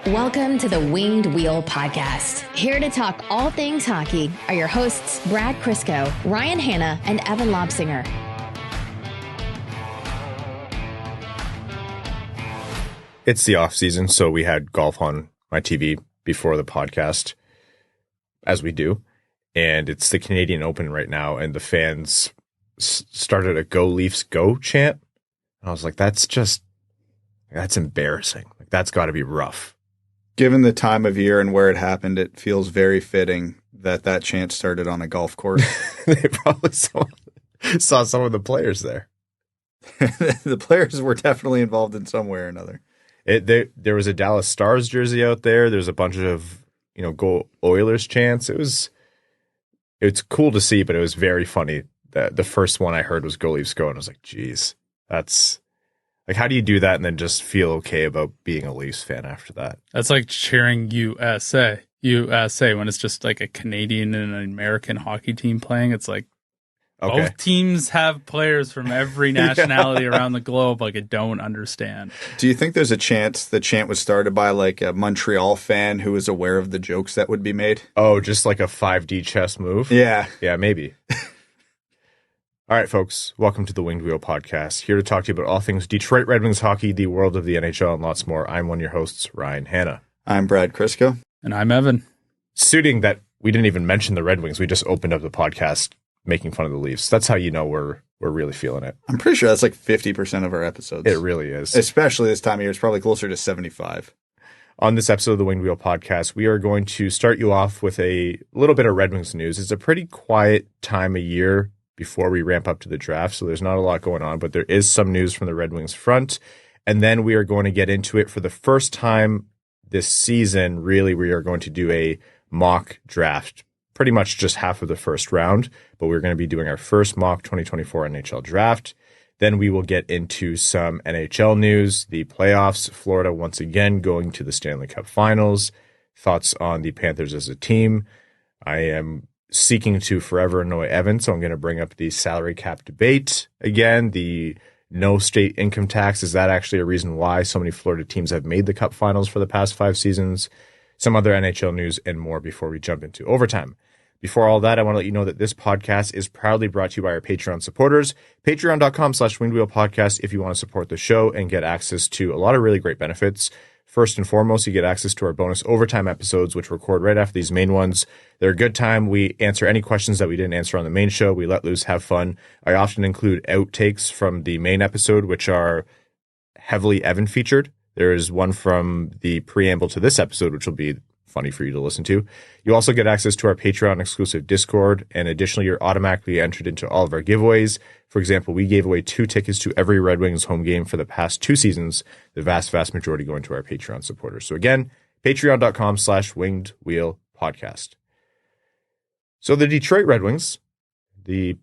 Welcome to the Winged Wheel Podcast. Here to talk all things hockey are your hosts, Brad Crisco, Ryan Hanna, and Evan Lobsinger. It's the off season, so we had golf on my TV before the podcast, as we do. And it's the Canadian Open right now, and the fans started a Go Leafs Go chant. And I was like, that's embarrassing. Like, that's got to be rough. Given the time of year and where it happened, it feels very fitting that chant started on a golf course. They probably saw some of the players there. The players were definitely involved in some way or another. There was a Dallas Stars jersey out there. There's a bunch of Go Oilers chants. It's cool to see, but it was very funny. The first one I heard was Go Leafs Go, and I was like, geez, that's like, how do you do that and then just feel okay about being a Leafs fan after that? That's like cheering USA when it's just like a Canadian and an American hockey team playing. It's like, okay, both teams have players from every nationality around the globe. Like, I don't understand. Do you think there's a chance the chant was started by like a Montreal fan who was aware of the jokes that would be made? Oh, just like a 5D chess move? Yeah. Yeah, maybe. All right, folks, welcome to the Winged Wheel Podcast. Here to talk to you about all things Detroit Red Wings hockey, the world of the NHL, and lots more. I'm one of your hosts, Ryan Hanna. I'm Brad Crisco. And I'm Evan. Suiting that we didn't even mention the Red Wings. We just opened up the podcast making fun of the Leafs. That's how you know we're really feeling it. I'm pretty sure that's like 50% of our episodes. It really is. Especially this time of year. It's probably closer to 75. On this episode of the Winged Wheel Podcast, we are going to start you off with a little bit of Red Wings news. It's a pretty quiet time of year before we ramp up to the draft, so there's not a lot going on, but there is some news from the Red Wings front. And then we are going to get into it for the first time this season. Really, we are going to do a mock draft, pretty much just half of the first round, but we're going to be doing our first mock 2024 NHL draft. Then we will get into some NHL news, the playoffs, Florida once again going to the Stanley Cup Finals, thoughts on the Panthers as a team. I am seeking to forever annoy Evan, so I'm going to bring up the salary cap debate again. The no state income tax, is that actually a reason why so many Florida teams have made the Cup Finals for the past 5 seasons? Some other NHL news and more before we jump into overtime. Before all that, I want to let you know that this podcast is proudly brought to you by our Patreon supporters. Patreon.com/wingedwheelpodcast if you want to support the show and get access to a lot of really great benefits. First and foremost, you get access to our bonus overtime episodes, which record right after these main ones. They're a good time. We answer any questions that we didn't answer on the main show. We let loose, have fun. I often include outtakes from the main episode, which are heavily Evan featured. There is one from the preamble to this episode, which will be funny for you to listen to. You also get access to our Patreon exclusive Discord, and additionally, you're automatically entered into all of our giveaways. For example, we gave away 2 tickets to every Red Wings home game for the past 2 seasons, the vast majority going to our Patreon supporters. So again, patreon.com/wingedwheelpodcast. So the Detroit Red Wings, the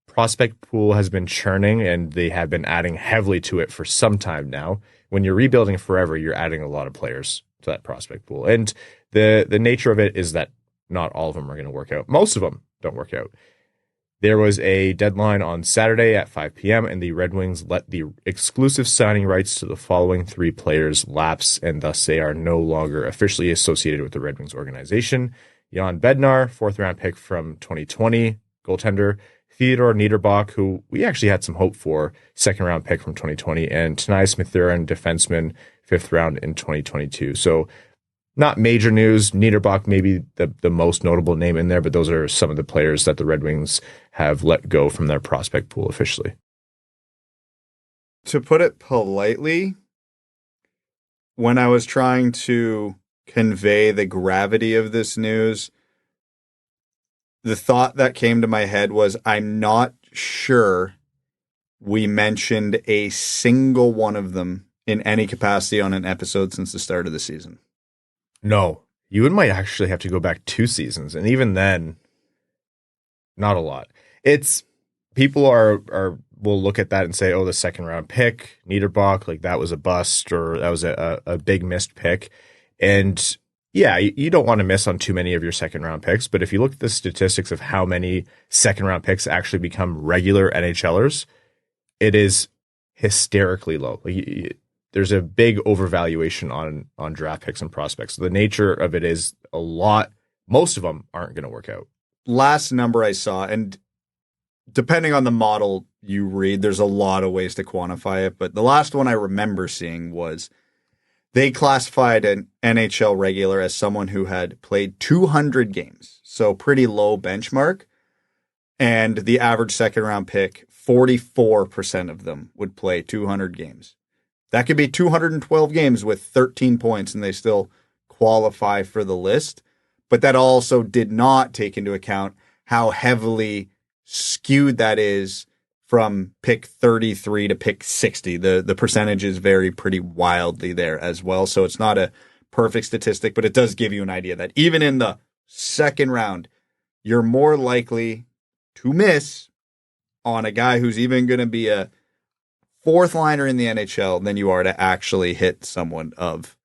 prospect pool has been churning, and they have been adding heavily to it for some time now. When you're rebuilding forever, you're adding a lot of players to that prospect pool. And the nature of it is that not all of them are going to work out. Most of them don't work out. There was a deadline on Saturday at 5 p.m., and the Red Wings let the exclusive signing rights to the following 3 players lapse, and thus they are no longer officially associated with the Red Wings organization. Jan Bednar, 4th-round pick from 2020, goaltender. Theodore Niederbach, who we actually had some hope for, 2nd-round pick from 2020, and Mathurin, defenseman, 5th round in 2022. So not major news. Niederbach may be the most notable name in there, but those are some of the players that the Red Wings have let go from their prospect pool officially. To put it politely, when I was trying to convey the gravity of this news, the thought that came to my head was, I'm not sure we mentioned a single one of them in any capacity on an episode since the start of the season. No, you might actually have to go back 2 seasons, and even then, not a lot. It's people will look at that and say, oh, the 2nd-round pick, Niederbach, like that was a bust, or that was a big missed pick. And yeah, you don't want to miss on too many of your 2nd-round picks, but if you look at the statistics of how many 2nd-round picks actually become regular NHLers, it is hysterically low. Like, there's a big overvaluation on draft picks and prospects. So the nature of it is most of them aren't going to work out. Last number I saw, and depending on the model you read, there's a lot of ways to quantify it, but the last one I remember seeing was they classified an NHL regular as someone who had played 200 games, so pretty low benchmark, and the average second-round pick, 44% of them would play 200 games. That could be 212 games with 13 points, and they still qualify for the list. But that also did not take into account how heavily skewed that is from pick 33 to pick 60. The percentages vary pretty wildly there as well. So it's not a perfect statistic, but it does give you an idea that even in the second round, you're more likely to miss on a guy who's even going to be a fourth liner in the NHL than you are to actually hit someone of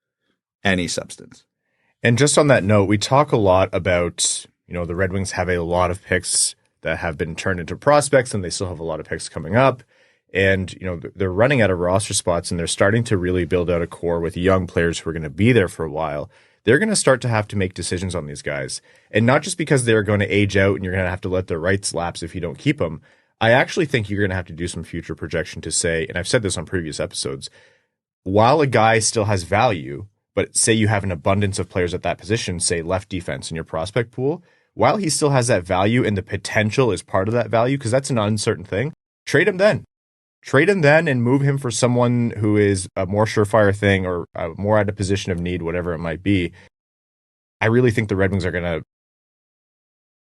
any substance. And just on that note, we talk a lot about, the Red Wings have a lot of picks that have been turned into prospects, and they still have a lot of picks coming up. And, they're running out of roster spots, and they're starting to really build out a core with young players who are going to be there for a while. They're going to start to have to make decisions on these guys. And not just because they're going to age out and you're going to have to let their rights lapse if you don't keep them. I actually think you're going to have to do some future projection to say, and I've said this on previous episodes, while a guy still has value, but say you have an abundance of players at that position, say left defense in your prospect pool, while he still has that value and the potential is part of that value, because that's an uncertain thing, trade him then. Trade him then and move him for someone who is a more surefire thing or more at a position of need, whatever it might be. I really think the Red Wings are going to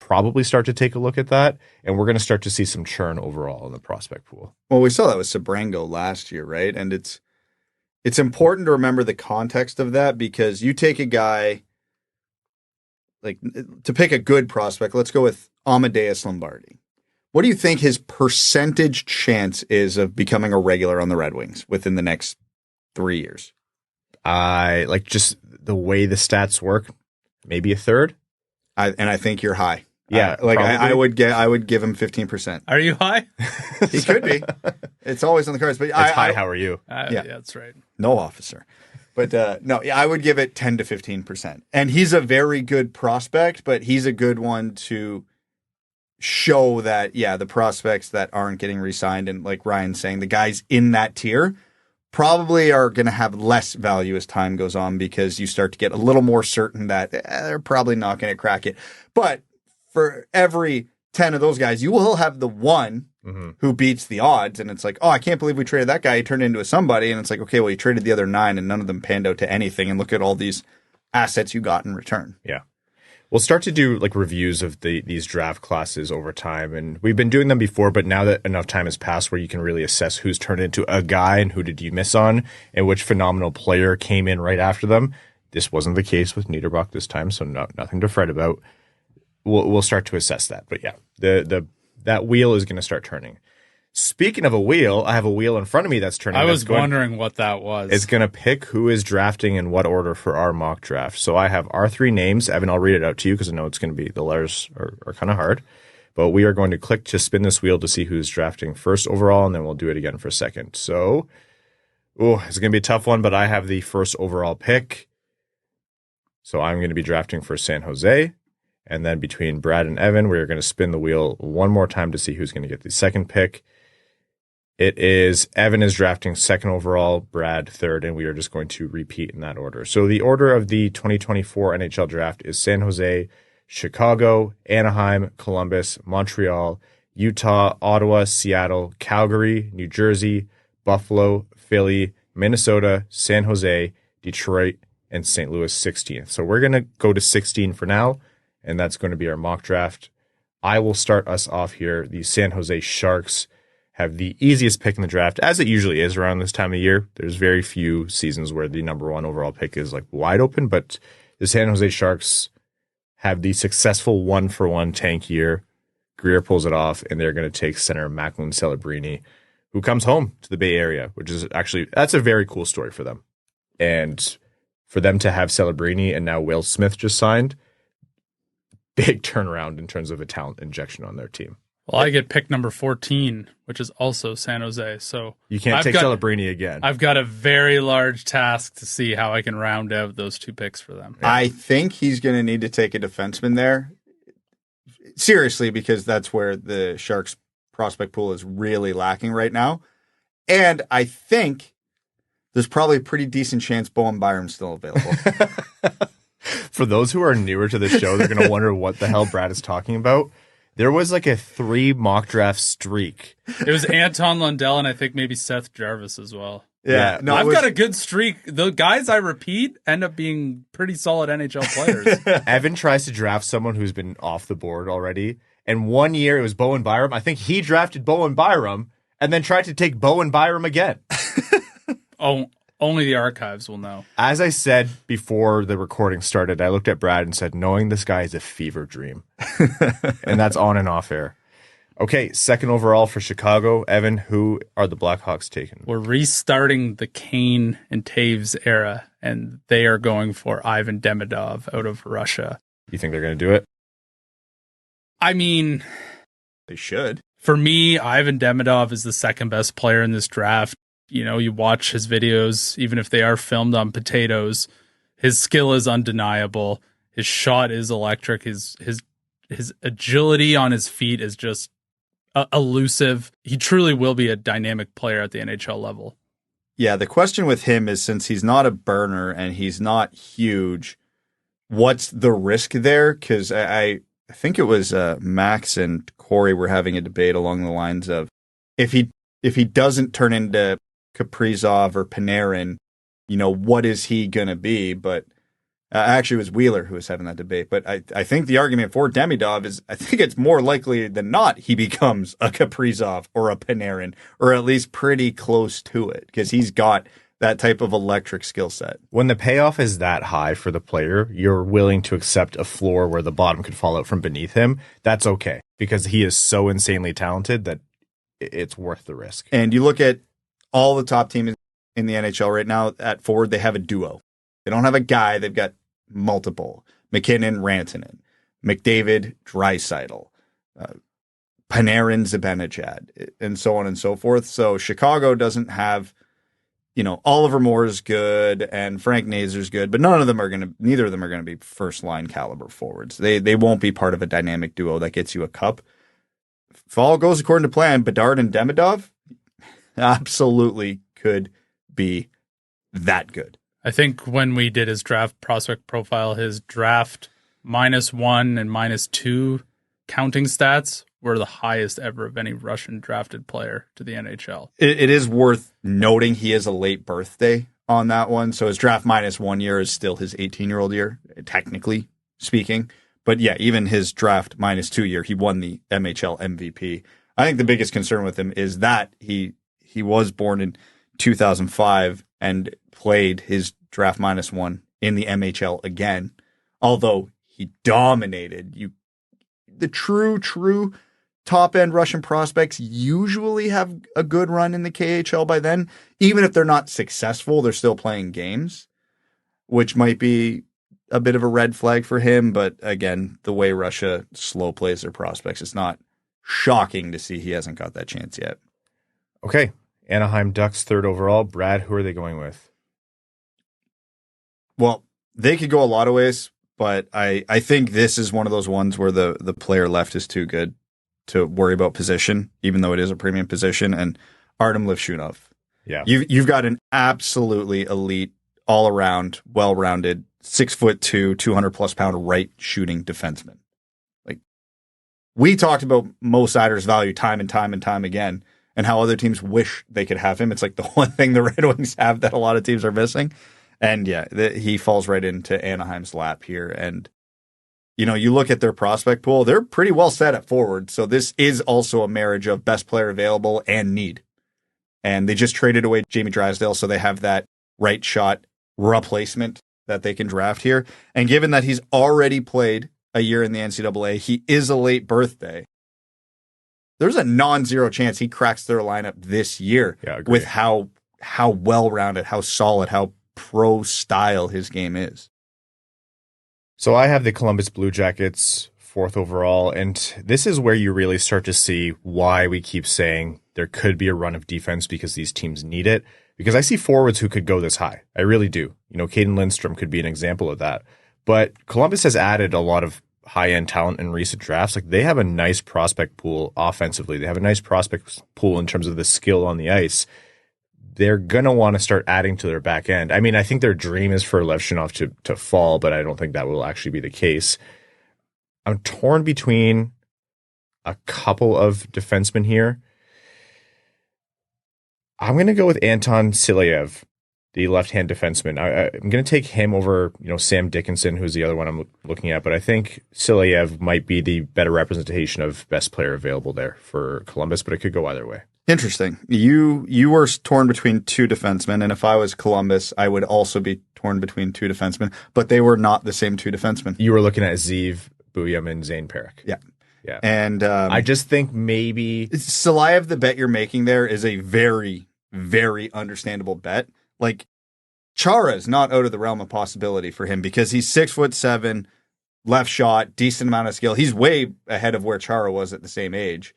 probably start to take a look at that, and we're going to start to see some churn overall in the prospect pool. Well, we saw that with Sebrango last year, right? And it's important to remember the context of that, because you take a guy, like, to pick a good prospect, let's go with Amadeus Lombardi. What do you think his percentage chance is of becoming a regular on the Red Wings within the next 3 years? I like just the way the stats work, maybe a third. I think you're high. Yeah, I would give him 15%. Are you high? He could be. It's always on the cards. But it's high. How are you? Yeah, that's right. No officer. But no, I would give it 10 to 15%. And he's a very good prospect, but he's a good one to show that, the prospects that aren't getting re-signed, and like Ryan's saying, the guys in that tier probably are going to have less value as time goes on, because you start to get a little more certain that they're probably not going to crack it. But for every 10 of those guys, you will have the one who beats the odds. And it's like, oh, I can't believe we traded that guy. He turned into a somebody. And it's like, okay, well, you traded the other 9 and none of them panned out to anything. And look at all these assets you got in return. Yeah. We'll start to do like reviews of these draft classes over time. And we've been doing them before, but now that enough time has passed where you can really assess who's turned into a guy and who did you miss on and which phenomenal player came in right after them. This wasn't the case with Niederbach this time, so nothing to fret about. We'll start to assess that. But yeah, that wheel is going to start turning. Speaking of a wheel, I have a wheel in front of me that's turning. I was wondering what that was. It's going to pick who is drafting in what order for our mock draft. So I have our 3 names. Evan, I'll read it out to you because I know it's going to be, the letters are kind of hard. But we are going to click to spin this wheel to see who's drafting first overall, and then we'll do it again for second. So, it's going to be a tough one, but I have the first overall pick. So I'm going to be drafting for San Jose. And then between Brad and Evan, we're going to spin the wheel one more time to see who's going to get the second pick. It is Evan is drafting second overall, Brad third, and we are just going to repeat in that order. So the order of the 2024 NHL draft is San Jose, Chicago, Anaheim, Columbus, Montreal, Utah, Ottawa, Seattle, Calgary, New Jersey, Buffalo, Philly, Minnesota, San Jose, Detroit, and St. Louis 16th. So we're going to go to 16 for now, and that's going to be our mock draft. I will start us off here. The San Jose Sharks have the easiest pick in the draft, as it usually is around this time of year. There's very few seasons where the number 1 overall pick is like wide open, but the San Jose Sharks have the successful 1-for-1 tank year. Greer pulls it off, and they're going to take center Macklin Celebrini, who comes home to the Bay Area, which is actually, that's a very cool story for them. And for them to have Celebrini and now Will Smith just signed, big turnaround in terms of a talent injection on their team. Well, I get pick number 14, which is also San Jose. So you can't take Celebrini again. I've got a very large task to see how I can round out those 2 picks for them. Yeah. I think he's going to need to take a defenseman there. Seriously, because that's where the Sharks prospect pool is really lacking right now. And I think there's probably a pretty decent chance Bowen Byram's still available. For those who are newer to the show, they're going to wonder what the hell Brad is talking about. There was like a 3 mock draft streak. It was Anton Lundell and I think maybe Seth Jarvis as well. Yeah. No, I've got a good streak. The guys I repeat end up being pretty solid NHL players. Evan tries to draft someone who's been off the board already. And one year it was Bowen Byram. I think he drafted Bowen Byram and then tried to take Bowen Byram again. Oh, only the archives will know. As I said before the recording started, I looked at Brad and said, knowing this guy is a fever dream. And that's on and off air. Okay, 2nd overall for Chicago. Evan, who are the Blackhawks taking? We're restarting the Kane and Taves era, and they are going for Ivan Demidov out of Russia. You think they're going to do it? I mean, they should. For me, Ivan Demidov is the 2nd best player in this draft. You know, you watch his videos, even if they are filmed on potatoes, his skill is undeniable. His shot is electric. His agility on his feet is just elusive. He truly will be a dynamic player at the NHL level. Yeah, the question with him is, since he's not a burner and he's not huge, what's the risk there? Because I think it was Max and Corey were having a debate along the lines of if he doesn't turn into Kaprizov or Panarin, you know, what is he going to be? But actually, it was Wheeler who was having that debate. But I think the argument for Demidov is, I think it's more likely than not he becomes a Kaprizov or a Panarin, or at least pretty close to it, because he's got that type of electric skill set. When the payoff is that high for the player, you're willing to accept a floor where the bottom could fall out from beneath him. That's okay, because he is so insanely talented that it's worth the risk. And you look at all the top teams in the NHL right now at forward, they have a duo. They don't have a guy. They've got multiple. McKinnon, Rantanen, McDavid, Draisaitl, Panarin, Zibanejad, and so on and so forth. So Chicago doesn't have, you know, Oliver Moore is good and Frank Nazar's good, but neither of them are going to be first line caliber forwards. They won't be part of a dynamic duo that gets you a cup. If all goes according to plan, Bedard and Demidov absolutely could be that good. I think when we did his draft prospect profile, his draft -1 and -2 counting stats were the highest ever of any Russian drafted player to the NHL. It is worth noting he is a late birthday on that one. So his draft -1 year is still his 18-year-old year, technically speaking. But yeah, even his draft -2 year, he won the MHL MVP. I think the biggest concern with him is that he was born in 2005 and played his draft -1 in the MHL again, although he dominated. The true top end Russian prospects usually have a good run in the KHL by then. Even if they're not successful, they're still playing games, which might be a bit of a red flag for him. But again, the way Russia slow plays their prospects, it's not shocking to see he hasn't got that chance yet. Okay. Anaheim Ducks 3rd overall. Brad, who are they going with? Well, they could go a lot of ways, but I think this is one of those ones where the player left is too good to worry about position, even though it is a premium position. And Artem Levshunov. Yeah. You've got an absolutely elite, all around, well-rounded, 6'2", 200+ pound right shooting defenseman. Like, we talked about Mo Seider's value time and time again, and how other teams wish they could have him. It's like the one thing the Red Wings have that a lot of teams are missing. And yeah, he falls right into Anaheim's lap here. And, you know, you look at their prospect pool, they're pretty well set at forward. So this is also a marriage of best player available and need. And they just traded away Jamie Drysdale, so they have that right shot replacement that they can draft here. And given that he's already played a year in the NCAA, he is a late birthday. There's a non-zero chance he cracks their lineup this year with how well-rounded, how solid, how pro-style his game is. So I have the Columbus Blue Jackets 4th overall. And this is where you really start to see why we keep saying there could be a run of defense because these teams need it. Because I see forwards who could go this high. I really do. Caden Lindstrom could be an example of that. But Columbus has added a lot of high-end talent in recent drafts. Like, they have a nice prospect pool offensively. They have a nice prospect pool in terms of the skill on the ice. They're going to want to start adding to their back end. I mean, I think their dream is for Levshunov to fall, but I don't think that will actually be the case. I'm torn between a couple of defensemen here. I'm going to go with Anton Silayev, the left-hand defenseman. I'm going to take him over, Sam Dickinson, who's the other one I'm looking at. But I think Silayev might be the better representation of best player available there for Columbus, but it could go either way. Interesting. You were torn between two defensemen, and if I was Columbus, I would also be torn between two defensemen, but they were not the same two defensemen. You were looking at Zeev, Buium, and Zane Parekh. Yeah. Yeah. And I just think maybe Silayev, the bet you're making there is a very, very understandable bet. Like, Chara is not out of the realm of possibility for him because he's 6'7", left shot, decent amount of skill. He's way ahead of where Chara was at the same age.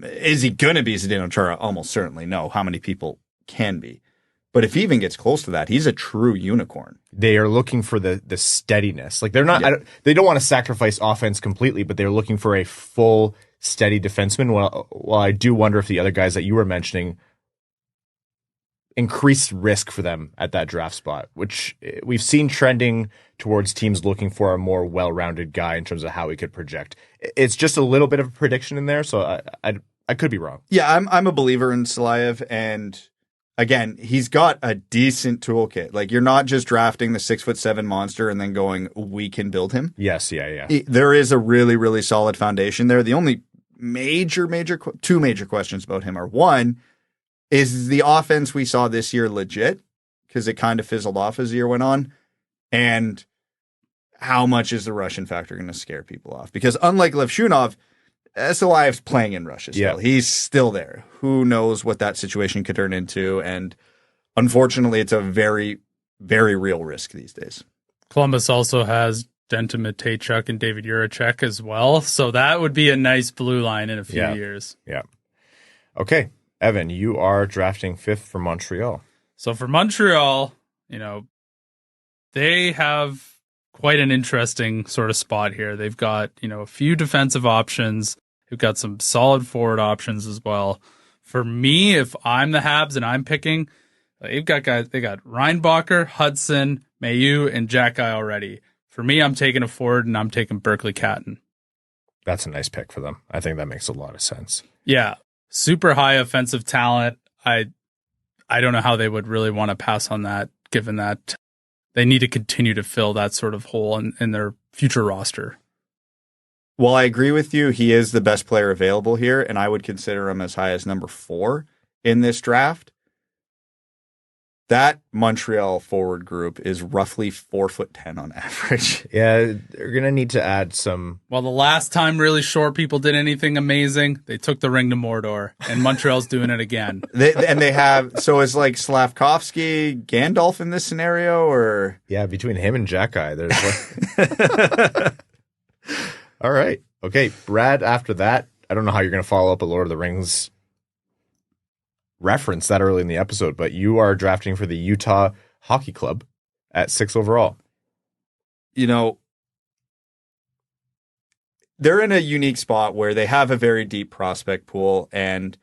Is he going to be Zdeno Chara? Almost certainly no. How many people can be? But if he even gets close to that, he's a true unicorn. They are looking for the steadiness. Like, they're not. Yeah. They don't want to sacrifice offense completely, but they're looking for a full, steady defenseman. Well, I do wonder if the other guys that you were mentioning increased risk for them at that draft spot, which we've seen trending towards teams looking for a more well-rounded guy in terms of how he could project. It's just a little bit of a prediction in there, so I could be wrong. Yeah, I'm a believer in Silayev, and again, he's got a decent toolkit. Like, you're not just drafting the 6'7" monster and then going, we can build him. Yes, yeah. There is a really, really solid foundation there. The only two major questions about him are, one, is the offense we saw this year legit? Because it kind of fizzled off as the year went on. And how much is the Russian factor going to scare people off? Because unlike Levshunov, Silayev's playing in Russia still. Yeah. He's still there. Who knows what that situation could turn into? And unfortunately, it's a very, very real risk these days. Columbus also has Denton Mateychuk and David Jiricek as well. So that would be a nice blue line in a few years. Yeah. Okay. Evan, you are drafting 5th for Montreal. So for Montreal, they have quite an interesting sort of spot here. They've got, a few defensive options. They've got some solid forward options as well. For me, if I'm the Habs and I'm picking, they've got guys, they got Reinbacher, Hudson, Mailloux, and Jack Guy already. For me, I'm taking a forward and I'm taking Berkeley Catton. That's a nice pick for them. I think that makes a lot of sense. Yeah. Super high offensive talent. I don't know how they would really want to pass on that, given that they need to continue to fill that sort of hole in their future roster. Well, I agree with you. He is the best player available here, and I would consider him as high as number 4 in this draft. That Montreal forward group is roughly 4'10" on average. Yeah, they're going to need to add some. Well, the last time really short people did anything amazing, they took the ring to Mordor, and Montreal's doing it again. They have, so it's like Slavkovsky, Gandalf in this scenario, or? Yeah, between him and Jack Guy, there's All right. Okay, Brad, after that, I don't know how you're going to follow up a Lord of the Rings reference that early in the episode, but you are drafting for the Utah Hockey Club at 6 overall. They're in a unique spot where they have a very deep prospect pool, and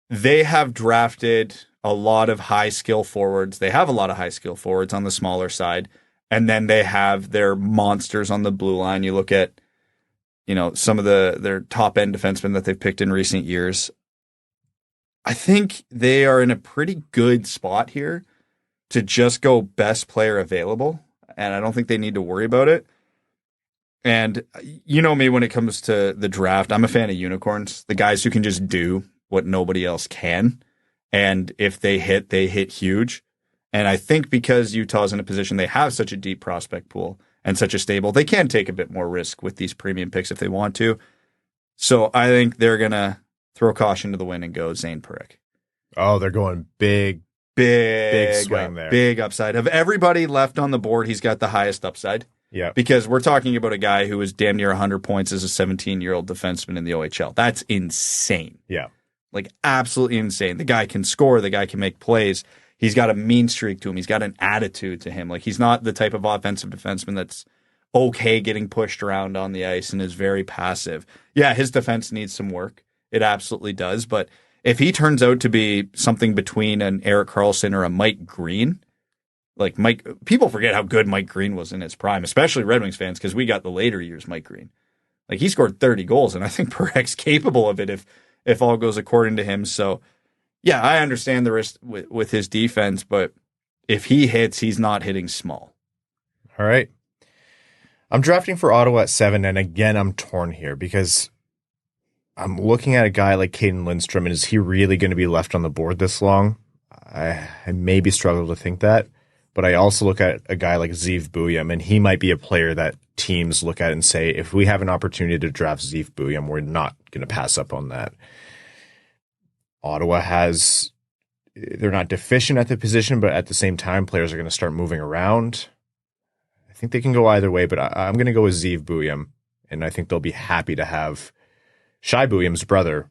they have drafted a lot of high skill forwards. They have a lot of high skill forwards on the smaller side, and then they have their monsters on the blue line. You look at, some of their top end defensemen that they've picked in recent years. I think they are in a pretty good spot here to just go best player available, and I don't think they need to worry about it. And you know me, when it comes to the draft, I'm a fan of unicorns, the guys who can just do what nobody else can. And if they hit huge. And I think because Utah's in a position, they have such a deep prospect pool and such a stable, they can take a bit more risk with these premium picks if they want to. So I think they're going to throw caution to the wind and go Zane Parekh. Oh, they're going big swing there. Big upside. Of everybody left on the board, he's got the highest upside. Yeah. Because we're talking about a guy who was damn near 100 points as a 17-year-old defenseman in the OHL. That's insane. Yeah. Like, absolutely insane. The guy can score. The guy can make plays. He's got a mean streak to him. He's got an attitude to him. Like, he's not the type of offensive defenseman that's okay getting pushed around on the ice and is very passive. Yeah, his defense needs some work. It absolutely does. But if he turns out to be something between an Erik Karlsson or a Mike Green, like people forget how good Mike Green was in his prime, especially Red Wings fans, because we got the later years Mike Green. Like, he scored 30 goals, and I think Parekh's capable of it if all goes according to him. So, yeah, I understand the risk with his defense, but if he hits, he's not hitting small. All right. I'm drafting for Ottawa at 7, and again, I'm torn here because I'm looking at a guy like Caden Lindstrom, and is he really going to be left on the board this long? I maybe struggle to think that, but I also look at a guy like Zeev Buium, and he might be a player that teams look at and say, if we have an opportunity to draft Zeev Buium, we're not going to pass up on that. Ottawa they're not deficient at the position, but at the same time, players are going to start moving around. I think they can go either way, but I'm going to go with Zeev Buium, and I think they'll be happy to have Shai Buium's brother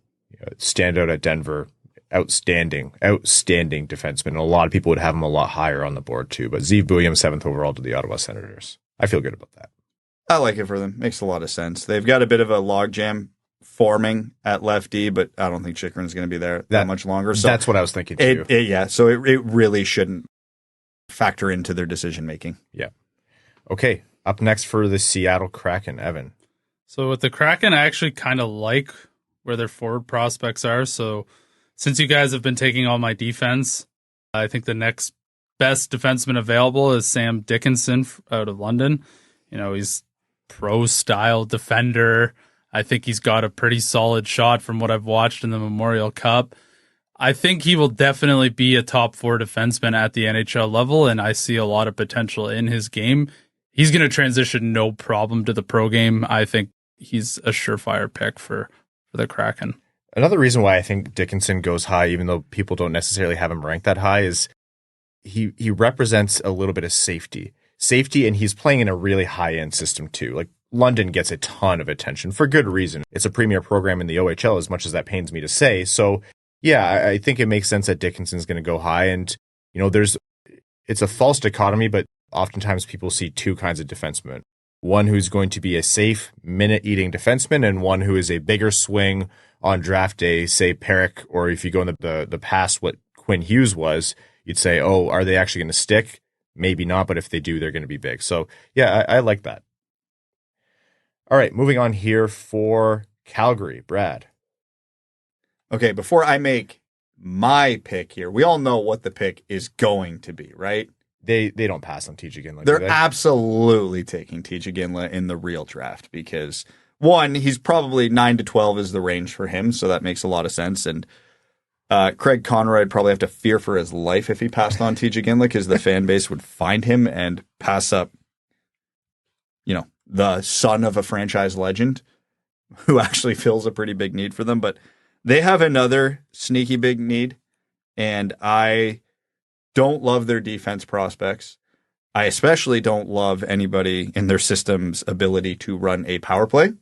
stand out at Denver. Outstanding defenseman. And a lot of people would have him a lot higher on the board too, but Zeev Buium 7th overall to the Ottawa Senators. I feel good about that. I like it for them. Makes a lot of sense. They've got a bit of a logjam forming at lefty, but I don't think Chychrun's going to be there that much longer. So that's what I was thinking too. So it really shouldn't factor into their decision making. Yeah. Okay. Up next for the Seattle Kraken, Evan. So with the Kraken, I actually kind of like where their forward prospects are. So since you guys have been taking all my defense, I think the next best defenseman available is Sam Dickinson out of London. He's pro-style defender. I think he's got a pretty solid shot from what I've watched in the Memorial Cup. I think he will definitely be a top 4 defenseman at the NHL level, and I see a lot of potential in his game. He's going to transition no problem to the pro game. I think he's a surefire pick for the Kraken. Another reason why I think Dickinson goes high, even though people don't necessarily have him ranked that high, is he represents a little bit of safety, and he's playing in a really high-end system too. Like, London gets a ton of attention for good reason. It's a premier program in the OHL, as much as that pains me to say. So, yeah, I think it makes sense that Dickinson's going to go high. And, it's a false dichotomy, but oftentimes people see two kinds of defensemen. One who's going to be a safe, minute-eating defenseman, and one who is a bigger swing on draft day, say Parekh, or if you go in the past, what Quinn Hughes was, you'd say, oh, are they actually going to stick? Maybe not, but if they do, they're going to be big. So, yeah, I like that. All right, moving on here for Calgary, Brad. Okay, before I make my pick here, we all know what the pick is going to be, right? They don't pass on T.J. Iginla. They're absolutely taking T.J. Iginla in the real draft because, one, he's probably 9 to 12 is the range for him, so that makes a lot of sense. And Craig Conroy would probably have to fear for his life if he passed on T.J. Iginla because the fan base would find him and pass up, the son of a franchise legend who actually fills a pretty big need for them. But they have another sneaky big need, and I don't love their defense prospects. I especially don't love anybody in their system's ability to run a power play.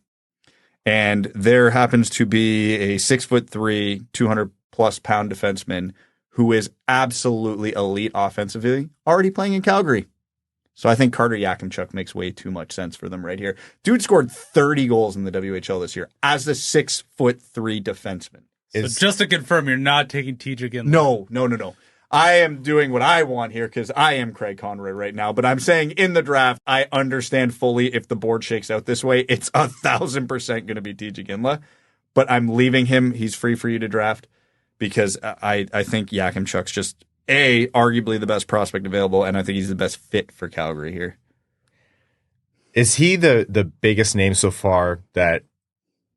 And there happens to be a 6'3", 200+ pound defenseman who is absolutely elite offensively, already playing in Calgary. So I think Carter Yakemchuk makes way too much sense for them right here. Dude scored 30 goals in the WHL this year as the 6'3" defenseman. So just to confirm, you're not taking TJ again. No. I am doing what I want here because I am Craig Conroy right now. But I'm saying in the draft, I understand fully if the board shakes out this way, it's 1,000% going to be TJ Iginla. But I'm leaving him. He's free for you to draft because I think Yakemchuk's just arguably the best prospect available, and I think he's the best fit for Calgary here. Is he the biggest name so far that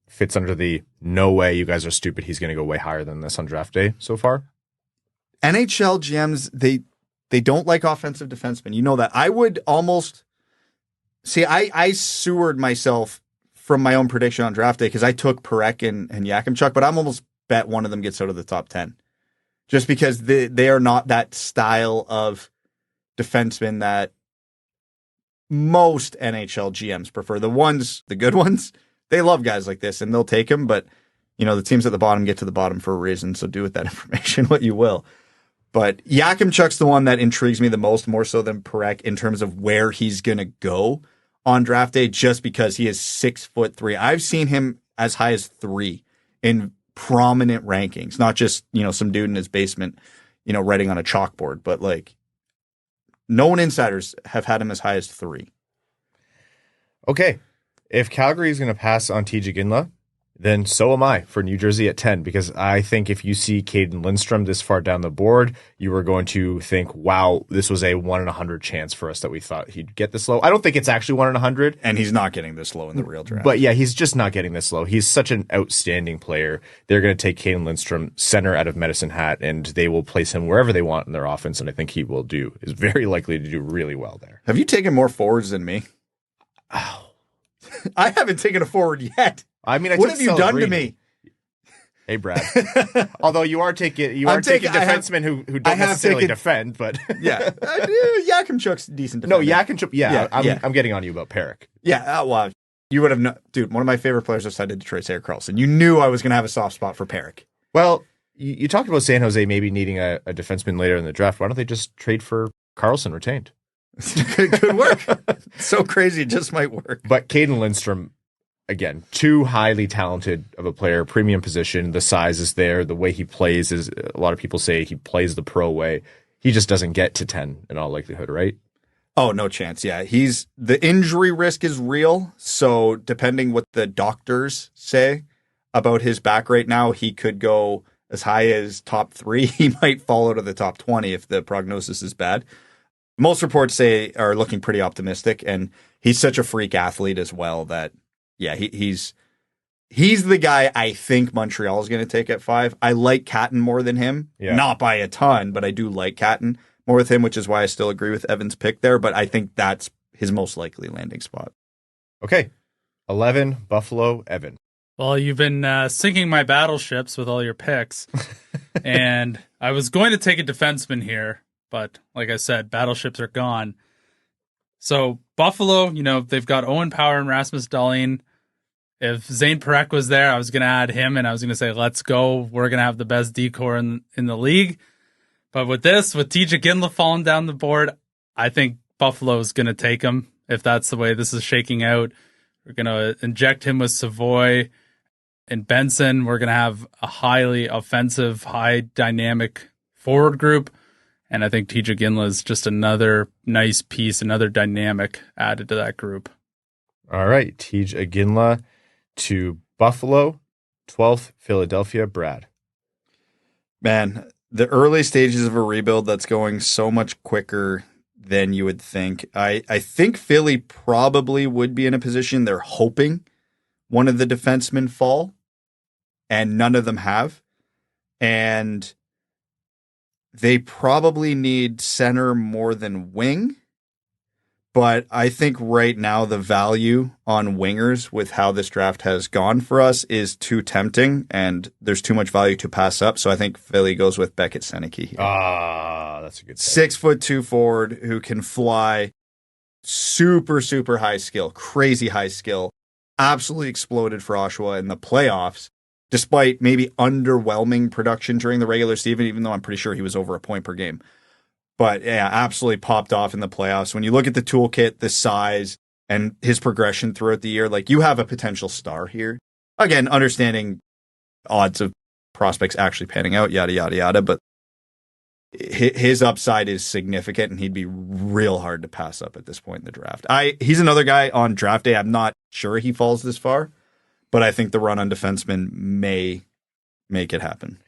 fits under the no way you guys are stupid, he's going to go way higher than this on draft day so far? NHL GMs, they don't like offensive defensemen. You know that. I would almost see, I sewered myself from my own prediction on draft day because I took Parekh and Yakemchuk, but I'm almost bet one of them gets out of the top 10. Just because they are not that style of defenseman that most NHL GMs prefer. The good ones, they love guys like this and they'll take them, but the teams at the bottom get to the bottom for a reason, so do with that information what you will. But Yakemchuk's the one that intrigues me the most, more so than Parekh, in terms of where he's going to go on draft day, just because he is 6'3". I've seen him as high as 3 in prominent rankings, not just, some dude in his basement, writing on a chalkboard, but like known insiders have had him as high as 3. Okay. If Calgary is going to pass on Iginla, then so am I for New Jersey at 10, because I think if you see Caden Lindstrom this far down the board, you are going to think, wow, this was a 1 in 100 chance for us that we thought he'd get this low. I don't think it's actually 1 in 100. And he's not getting this low in the real draft. But yeah, he's just not getting this low. He's such an outstanding player. They're going to take Caden Lindstrom, center out of Medicine Hat, and they will place him wherever they want in their offense, and I think he is very likely to do really well there. Have you taken more forwards than me? Oh. I haven't taken a forward yet. I mean, what have you done to me? Hey, Brad. Although you are taking defensemen who don't necessarily defend, but yeah, Yakemchuk's decent defender. No, Yakemchuk. Yeah, I'm getting on you about Parekh. Yeah, well, you would have known, dude. One of my favorite players outside of Detroit, Seider Carlson. You knew I was going to have a soft spot for Parekh. Well, you talked about San Jose maybe needing a defenseman later in the draft. Why don't they just trade for Carlson retained? Good work. So crazy, it just might work. But Caden Lindstrom, again, too highly talented of a player, premium position. The size is there. The way he plays is, a lot of people say he plays the pro way. He just doesn't get to 10 in all likelihood, right? Oh, no chance. Yeah, the injury risk is real. So depending what the doctors say about his back right now, he could go as high as top 3. He might fall out of the top 20 if the prognosis is bad. Most reports are looking pretty optimistic, and he's such a freak athlete as well that, yeah, he's the guy I think Montreal is going to take at 5. I like Catton more than him, not by a ton, but I do like Catton more with him, which is why I still agree with Evan's pick there. But I think that's his most likely landing spot. Okay, 11 Buffalo, Evan. Well, you've been sinking my battleships with all your picks, and I was going to take a defenseman here. But like I said, battleships are gone. So Buffalo, they've got Owen Power and Rasmus Dahlin. If Zane Parekh was there, I was going to add him, and I was going to say, let's go. We're going to have the best D-core in the league. But with Iginla falling down the board, I think Buffalo's going to take him if that's the way this is shaking out. We're going to inject him with Savoy and Benson. We're going to have a highly offensive, high dynamic forward group. And I think Iginla is just another nice piece, another dynamic added to that group. All right, Iginla to Buffalo, 12th, Philadelphia, Brad. Man, the early stages of a rebuild that's going so much quicker than you would think. I think Philly probably would be in a position they're hoping one of the defensemen fall, and none of them have. And they probably need center more than wing, but I think right now the value on wingers with how this draft has gone for us is too tempting, and there's too much value to pass up. So I think Philly goes with Beckett Sennecke here. That's a good pick. 6'2" forward who can fly, super, super high skill, crazy high skill, absolutely exploded for Oshawa in the playoffs. Despite maybe underwhelming production during the regular season, even though I'm pretty sure he was over a point per game. But yeah, absolutely popped off in the playoffs. When you look at the toolkit, the size, and his progression throughout the year, like, you have a potential star here. Again, understanding odds of prospects actually panning out, yada, yada, yada. But his upside is significant, and he'd be real hard to pass up at this point in the draft. He's another guy on draft day. I'm not sure he falls this far, but I think the run on defensemen may make it happen.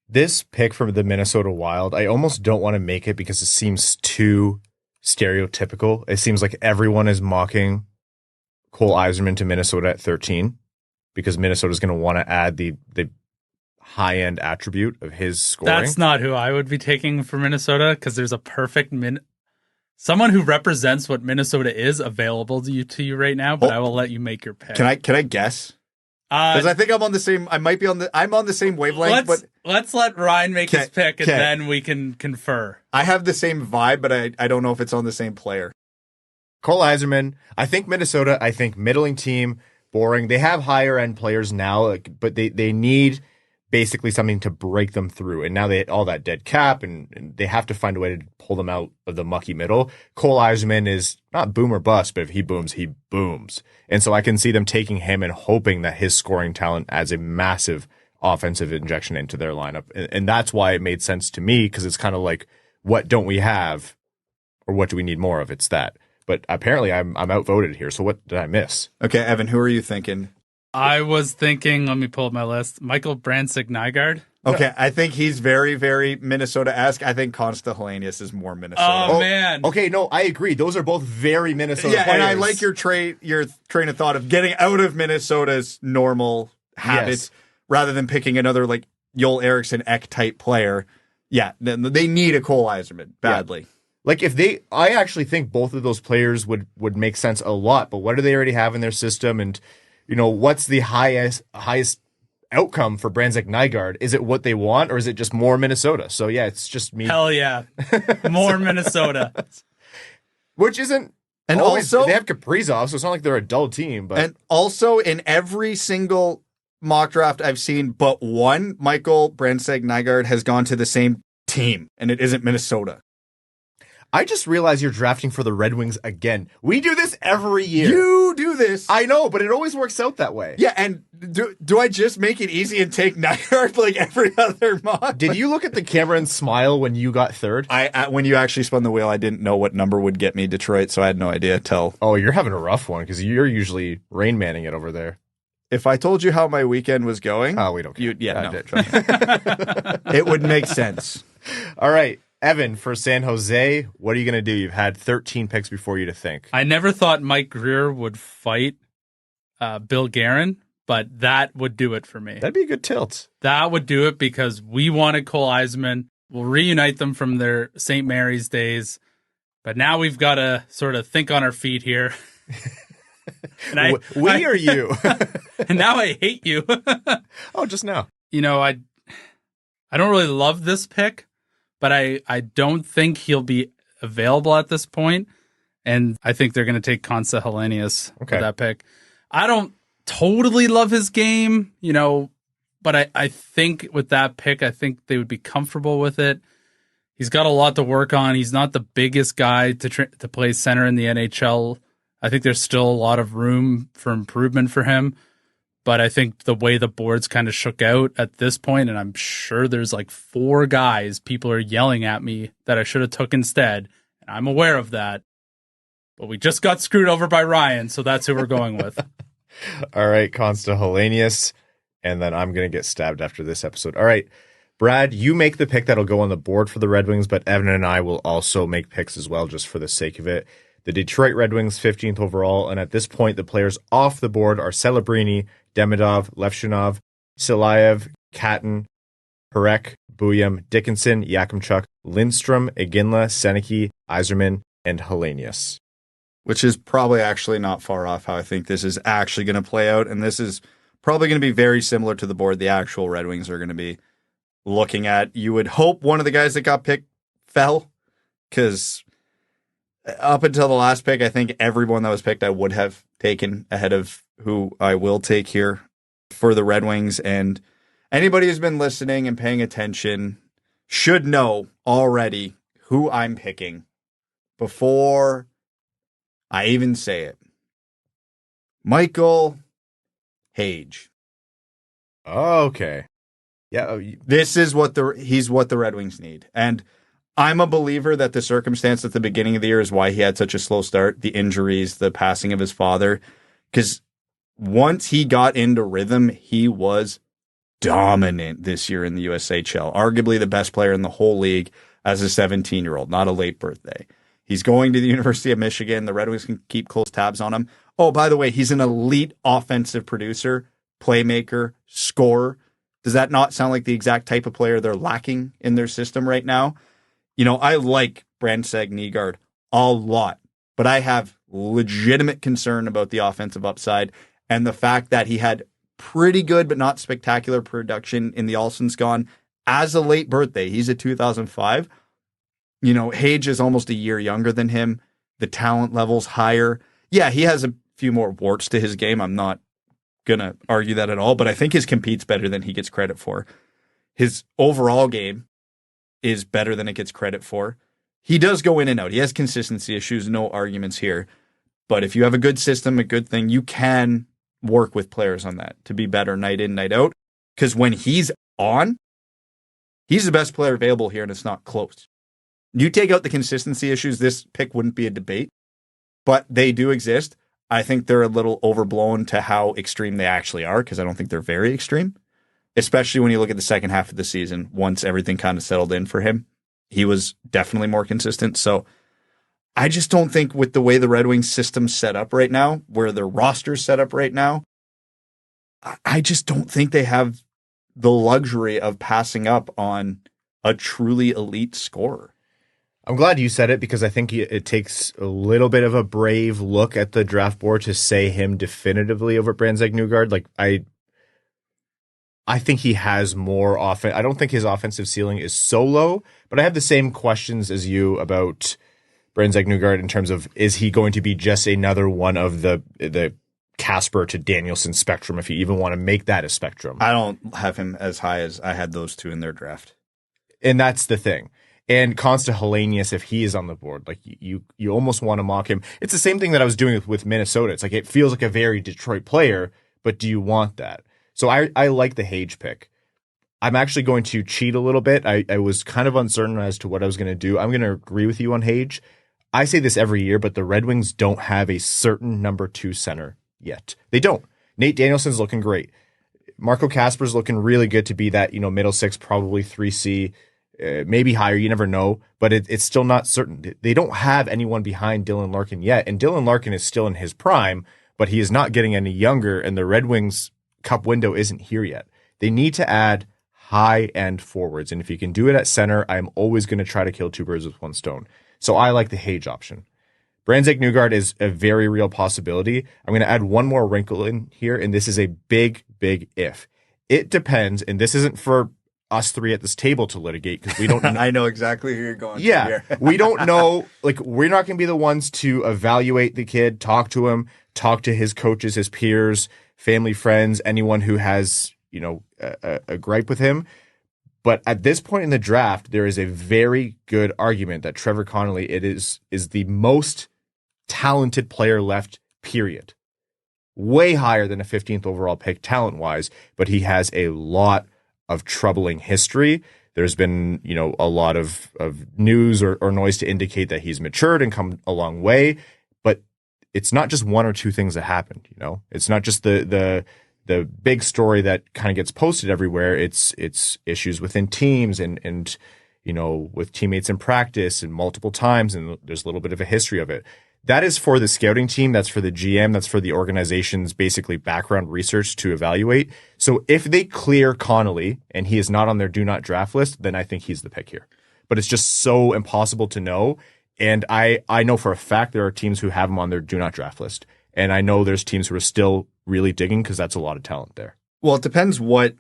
This pick from the Minnesota Wild, I almost don't want to make it because it seems too stereotypical. It seems like everyone is mocking Cole Eiserman to Minnesota at 13 because Minnesota's going to want to add the high-end attribute of his scoring. That's not who I would be taking for Minnesota, because there's a perfect someone who represents what Minnesota is available to you right now, but I will let you make your pick. Can I guess? Because I think I'm on the same. I'm on the same wavelength. Let's let Ryan make his pick, and then we can confer. I have the same vibe, but I don't know if it's on the same player. Cole Eiserman. I think Minnesota, middling team, boring. They have higher end players now, but they need basically something to break them through. And now they all that dead cap, and they have to find a way to pull them out of the mucky middle. Cole Eiserman is not boom or bust, but if he booms, he booms. And so I can see them taking him and hoping that his scoring talent adds a massive offensive injection into their lineup. And that's why it made sense to me, because it's kind of like, what don't we have, or what do we need more of? It's that. But apparently I'm outvoted here. So what did I miss? Okay, Evan, who are you thinking? I was thinking, let me pull up my list, Michael Brandsegg-Nygard. Okay, I think he's very, very Minnesota-esque. I think Consta Helenius is more Minnesota. Oh, man. Okay, no, I agree. Those are both very Minnesota players. And I like your train of thought of getting out of Minnesota's normal habits rather than picking another like Joel Eriksson-Ek type player. Yeah, they need a Cole Eiserman badly. Yeah. Like I actually think both of those players would make sense a lot, but what do they already have in their system? And what's the highest outcome for Brandsegg-Nygard? Is it what they want, or is it just more Minnesota? So yeah, it's just me. Hell yeah, more Minnesota. Which isn't, and always, also they have Kaprizov, so it's not like they're a dull team. But and also in every single mock draft I've seen, but one, Michael Brandsegg-Nygard has gone to the same team, and it isn't Minnesota. I just realized you're drafting for the Red Wings again. We do this every year. You do this. I know, but it always works out that way. Yeah, and do I just make it easy and take Nygard like every other mock? Did you look at the camera and smile when you got third? When you actually spun the wheel, I didn't know what number would get me Detroit, so I had no idea till... Oh, you're having a rough one, because you're usually Rain Manning it over there. If I told you how my weekend was going... Oh, we don't care. It would make sense. All right. Evan, for San Jose, what are you going to do? You've had 13 picks before you to think. I never thought Mike Greer would fight Bill Guerin, but that would do it for me. That'd be a good tilt. That would do it, because we wanted Cole Eiserman. We'll reunite them from their St. Mary's days. But now we've got to sort of think on our feet here. We or you? And now I hate you. Oh, just now. I don't really love this pick, but I don't think he'll be available at this point. And I think they're going to take Consta Helenius with that pick. I don't totally love his game, but I think with that pick, I think they would be comfortable with it. He's got a lot to work on. He's not the biggest guy to play center in the NHL. I think there's still a lot of room for improvement for him. But I think the way the boards kind of shook out at this point, and I'm sure there's like 4 guys people are yelling at me that I should have took instead, and I'm aware of that. But we just got screwed over by Ryan, so that's who we're going with. All right, Consta Helenius, and then I'm going to get stabbed after this episode. All right, Brad, you make the pick that'll go on the board for the Red Wings, but Evan and I will also make picks as well, just for the sake of it. The Detroit Red Wings, 15th overall, and at this point, the players off the board are Celebrini, Demidov, Levshunov, Silayev, Catton, Parekh, Buium, Dickinson, Yakemchuk, Lindstrom, Iginla, Sennecke, Eiserman, and Helenius. Which is probably actually not far off how I think this is actually going to play out, and this is probably going to be very similar to the board the actual Red Wings are going to be looking at. You would hope one of the guys that got picked fell, because up until the last pick, I think everyone that was picked I would have taken ahead of who I will take here for the Red Wings. And anybody who's been listening and paying attention should know already who I'm picking before I even say it. Michael Hage. Okay. Yeah. This is he's what the Red Wings need. And I'm a believer that the circumstance at the beginning of the year is why he had such a slow start, the injuries, the passing of his father. Because once he got into rhythm, he was dominant this year in the USHL. Arguably the best player in the whole league as a 17-year-old, not a late birthday. He's going to the University of Michigan. The Red Wings can keep close tabs on him. Oh, by the way, he's an elite offensive producer, playmaker, scorer. Does that not sound like the exact type of player they're lacking in their system right now? I like Brandsegg-Nygard a lot, but I have legitimate concern about the offensive upside and the fact that he had pretty good but not spectacular production in the Allsvenskan as a late birthday. He's a 2005. Hage is almost a year younger than him. The talent level's higher. Yeah, he has a few more warts to his game. I'm not going to argue that at all, but I think his compete's better than he gets credit for. His overall game is better than it gets credit for. He does go in and out. He has consistency issues, no arguments here. But if you have a good system, a good thing, you can work with players on that to be better night in, night out. Because when he's on, he's the best player available here, and it's not close. You take out the consistency issues, this pick wouldn't be a debate. But they do exist. I think they're a little overblown to how extreme they actually are, because I don't think they're very extreme. Especially when you look at the second half of the season, once everything kind of settled in for him. He was definitely more consistent. So I just don't think with the way the Red Wings system's set up right now, where their roster's set up right now, I just don't think they have the luxury of passing up on a truly elite scorer. I'm glad you said it, because I think it takes a little bit of a brave look at the draft board to say him definitively over Brandsegg-Nygard. Like, I think he has more offense. I don't think his offensive ceiling is so low, but I have the same questions as you about Brandsegg-Nygard in terms of, is he going to be just another one of the Casper to Danielson spectrum, if you even want to make that a spectrum? I don't have him as high as I had those two in their draft. And that's the thing. And Consta Helenius, if he is on the board, like you almost want to mock him. It's the same thing that I was doing with Minnesota. It's like, it feels like a very Detroit player, but do you want that? So I like the Hage pick. I'm actually going to cheat a little bit. I was kind of uncertain as to what I was going to do. I'm going to agree with you on Hage. I say this every year, but the Red Wings don't have a certain number 2 center yet. They don't. Nate Danielson's looking great. Marco Kasper's looking really good to be that, middle 6, probably 3C, maybe higher. You never know, but it's still not certain. They don't have anyone behind Dylan Larkin yet, and Dylan Larkin is still in his prime, but he is not getting any younger, and the Red Wings cup window isn't here yet. They need to add high-end forwards, and if you can do it at center, I'm always going to try to kill 2 birds with 1 stone. So I like the Hage option. Brandsegg-Nygard is a very real possibility. I'm going to add one more wrinkle in here, and this is a big, big if. It depends, and this isn't for us 3 at this table to litigate, because we don't know. I know exactly who you're going to here. We don't know. Like, we're not going to be the ones to evaluate the kid, talk to him, talk to his coaches, his peers, family, friends, anyone who has, a gripe with him. But at this point in the draft, there is a very good argument that Trevor Connolly is the most talented player left, period. Way higher than a 15th overall pick talent-wise, but he has a lot of troubling history. There's been, a lot of news or noise to indicate that he's matured and come a long way, but it's not just 1 or 2 things that happened, It's not just the big story that kind of gets posted everywhere. It's issues within teams and with teammates in practice and multiple times, and there's a little bit of a history of it. That is for the scouting team. That's for the GM. That's for the organization's basically background research to evaluate. So if they clear Connolly and he is not on their do not draft list, then I think he's the pick here. But it's just so impossible to know. And I know for a fact there are teams who have him on their do not draft list. And I know there's teams who are still really digging, because that's a lot of talent there. Well, it depends what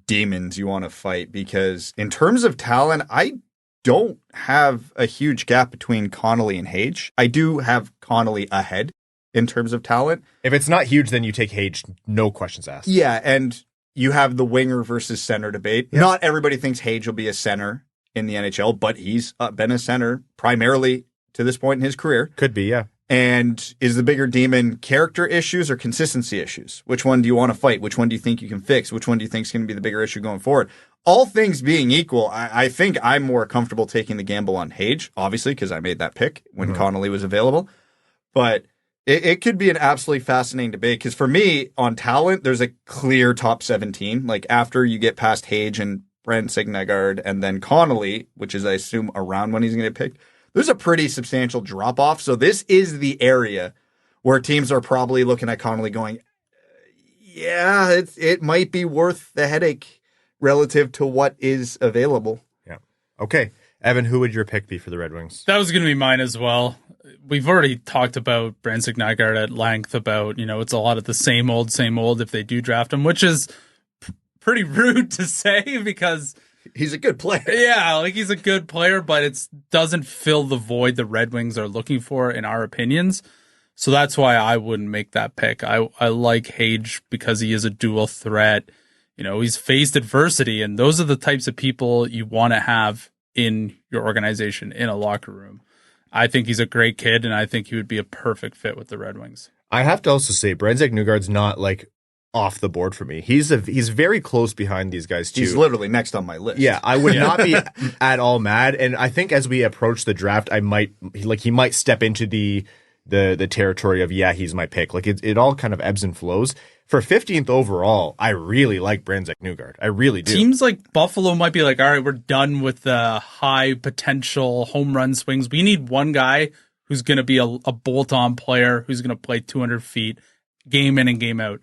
demons you want to fight, because in terms of talent, I don't have a huge gap between Connolly and Hage. I do have Connolly ahead in terms of talent. If it's not huge, then you take Hage, no questions asked. Yeah, and you have the winger versus center debate. Yeah. Not everybody thinks Hage will be a center in the NHL, but he's been a center primarily to this point in his career. Could be, yeah. And is the bigger demon character issues or consistency issues? Which one do you want to fight? Which one do you think you can fix? Which one do you think is going to be the bigger issue going forward? All things being equal, I think I'm more comfortable taking the gamble on Hage, obviously, because I made that pick when Connolly was available. But it could be an absolutely fascinating debate, because for me, on talent, there's a clear top 17. Like, after you get past Hage and Brandsegg-Nygard and then Connolly, which is, I assume, around when he's going to get picked, there's a pretty substantial drop-off. So this is the area where teams are probably looking at Connolly going, yeah, it might be worth the headache relative to what is available. Yeah. Okay. Evan, who would your pick be for the Red Wings? That was going to be mine as well. We've already talked about Brandsegg-Nygard at length about, it's a lot of the same old if they do draft him, which is pretty rude to say, because He's a good player. Yeah, like he's a good player, but it doesn't fill the void the Red Wings are looking for, in our opinions. So that's why I wouldn't make that pick. I like Hage because he is a dual threat. You know, he's faced adversity, and those are the types of people you want to have in your organization, in a locker room. I think he's a great kid, and I think he would be a perfect fit with the Red Wings. I have to also say, Brandsegg-Nygard's not like off the board for me. He's very close behind these guys too. He's literally next on my list. Yeah, I would not be at all mad. And I think as we approach the draft, he might step into the territory of, yeah, he's my pick. Like it all kind of ebbs and flows. For 15th overall, I really like Brandsegg-Nygard. I really do. Teams like Buffalo might be like, all right, we're done with the high potential home run swings. We need one guy who's going to be a bolt-on player, who's going to play 200 feet, game in and game out.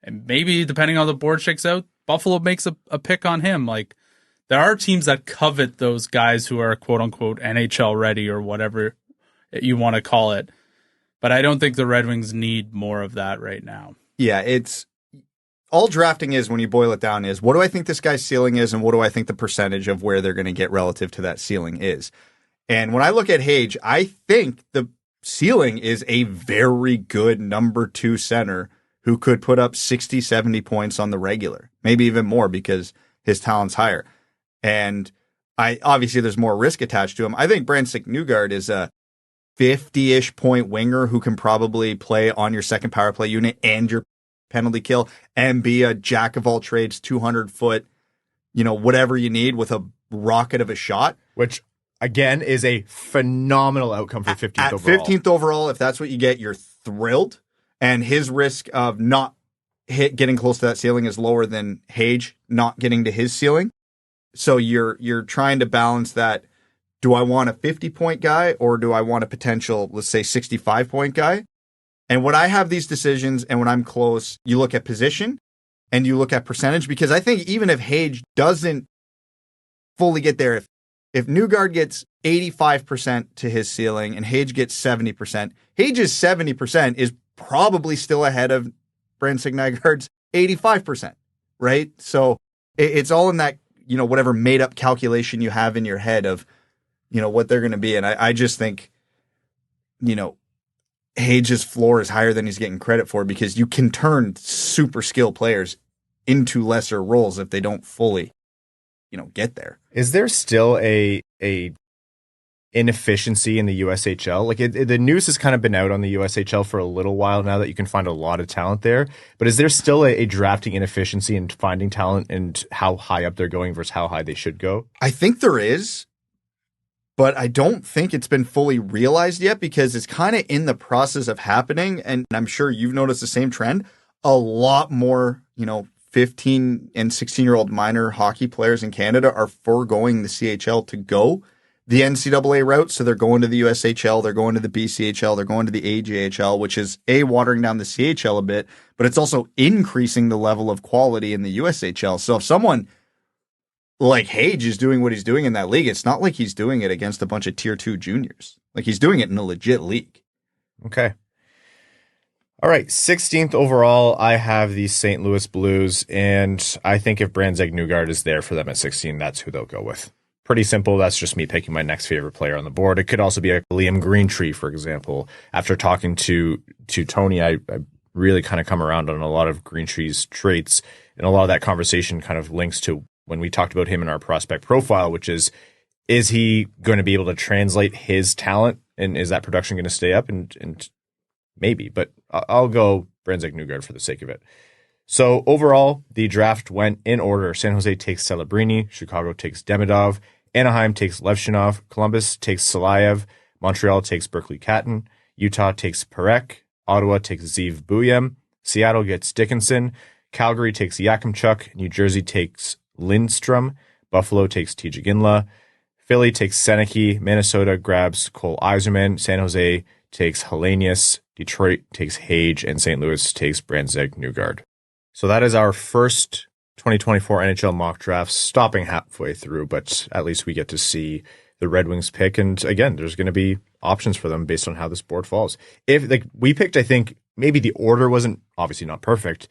And maybe, depending on the board shakes out, Buffalo makes a pick on him. Like, there are teams that covet those guys who are quote-unquote NHL ready or whatever you want to call it. But I don't think the Red Wings need more of that right now. Yeah, it's all drafting is, when you boil it down, is what do I think this guy's ceiling is and what do I think the percentage of where they're going to get relative to that ceiling is. And when I look at Hage, I think the ceiling is a very good number 2 center who could put up 60, 70 points on the regular, maybe even more because his talent's higher. And obviously there's more risk attached to him. I think Brandsegg-Nygard is a 50-ish point winger who can probably play on your second power play unit and your penalty kill and be a jack of all trades, 200-foot, whatever you need with a rocket of a shot. Which, again, is a phenomenal outcome for 15th overall. At 15th overall, if that's what you get, you're thrilled. And his risk of not getting close to that ceiling is lower than Hage not getting to his ceiling. So you're trying to balance that. Do I want a 50-point guy or do I want a potential, let's say, 65-point guy? And when I have these decisions and when I'm close, you look at position and you look at percentage, because I think even if Hage doesn't fully get there, if Nygard gets 85% to his ceiling and Hage gets 70%, Hage's 70% is probably still ahead of Brandsegg-Nygard's 85%, right? So it's all in that, whatever made up calculation you have in your head of, what they're going to be. And I just think, Hage's floor is higher than he's getting credit for, because you can turn super skilled players into lesser roles if they don't fully, get there. Is there still a inefficiency in the USHL? Like the news has kind of been out on the USHL for a little while now that you can find a lot of talent there, but is there still a drafting inefficiency in finding talent and how high up they're going versus how high they should go? I think there is, but I don't think it's been fully realized yet, because it's kind of in the process of happening. And I'm sure you've noticed the same trend. A lot more, 15 and 16-year-old minor hockey players in Canada are foregoing the CHL to go the NCAA route. So they're going to the USHL, they're going to the BCHL, they're going to the AJHL, which is watering down the CHL a bit, but it's also increasing the level of quality in the USHL. So if someone like Hage is doing what he's doing in that league, it's not like he's doing it against a bunch of tier 2 juniors. Like, he's doing it in a legit league. Okay. All right. 16th overall, I have the St. Louis Blues, and I think if Brandsegg-Nygard is there for them at 16, that's who they'll go with. Pretty simple. That's just me picking my next favorite player on the board. It could also be a Liam Greentree, for example. After talking to Tony, I really kind of come around on a lot of Greentree's traits, and a lot of that conversation kind of links to when we talked about him in our prospect profile, which is he going to be able to translate his talent, and is that production going to stay up? And maybe, but I'll go Brandsegg-Nygard for the sake of it. So overall, the draft went in order. San Jose takes Celebrini, Chicago takes Demidov, Anaheim takes Levshunov, Columbus takes Silayev, Montreal takes Berkeley Catton, Utah takes Parekh, Ottawa takes Zeev Buium, Seattle gets Dickinson, Calgary takes Yakemchuk, New Jersey takes Lindstrom, Buffalo takes Iginla, Philly takes Sennecke, Minnesota grabs Cole Eiserman, San Jose takes Helenius, Detroit takes Hage, and St. Louis takes Brandsegg-Nygard. So that is our first 2024 NHL mock draft, stopping halfway through, but at least we get to see the Red Wings pick. And again, there's going to be options for them based on how this board falls. If we picked, I think maybe the order wasn't obviously not perfect,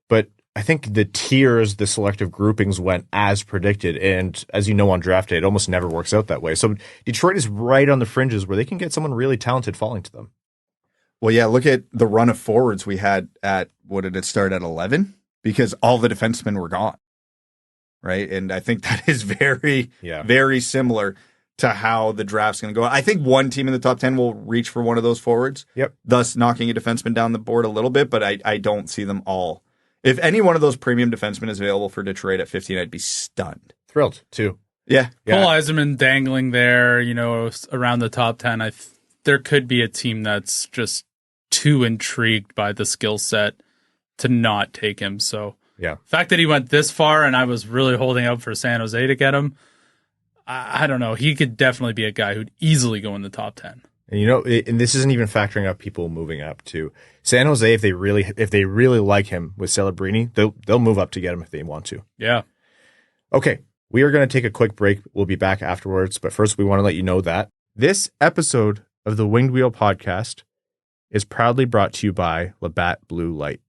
but I think the tiers, the selective groupings went as predicted. And as you know, on draft day, it almost never works out that way. So Detroit is right on the fringes where they can get someone really talented falling to them. Well, yeah, look at the run of forwards we had at, what did it start at 11? Because all the defensemen were gone, right? And I think that is very, very similar to how the draft's going to go. I think one team in the top 10 will reach for one of those forwards, thus knocking a defenseman down the board a little bit, but I don't see them all. If any one of those premium defensemen is available for Detroit at 15, I'd be stunned. Thrilled, too. Yeah. Cole Eiserman dangling there, around the top 10. There could be a team that's just too intrigued by the skill set to not take him. So the fact that he went this far and I was really holding out for San Jose to get him, I don't know. He could definitely be a guy who'd easily go in the top 10. And and this isn't even factoring up people moving up too. San Jose, if they really like him with Celebrini, they'll move up to get him if they want to. Yeah. Okay, we are going to take a quick break. We'll be back afterwards, but first we want to let you know that this episode of the Winged Wheel podcast is proudly brought to you by Labatt Blue Light.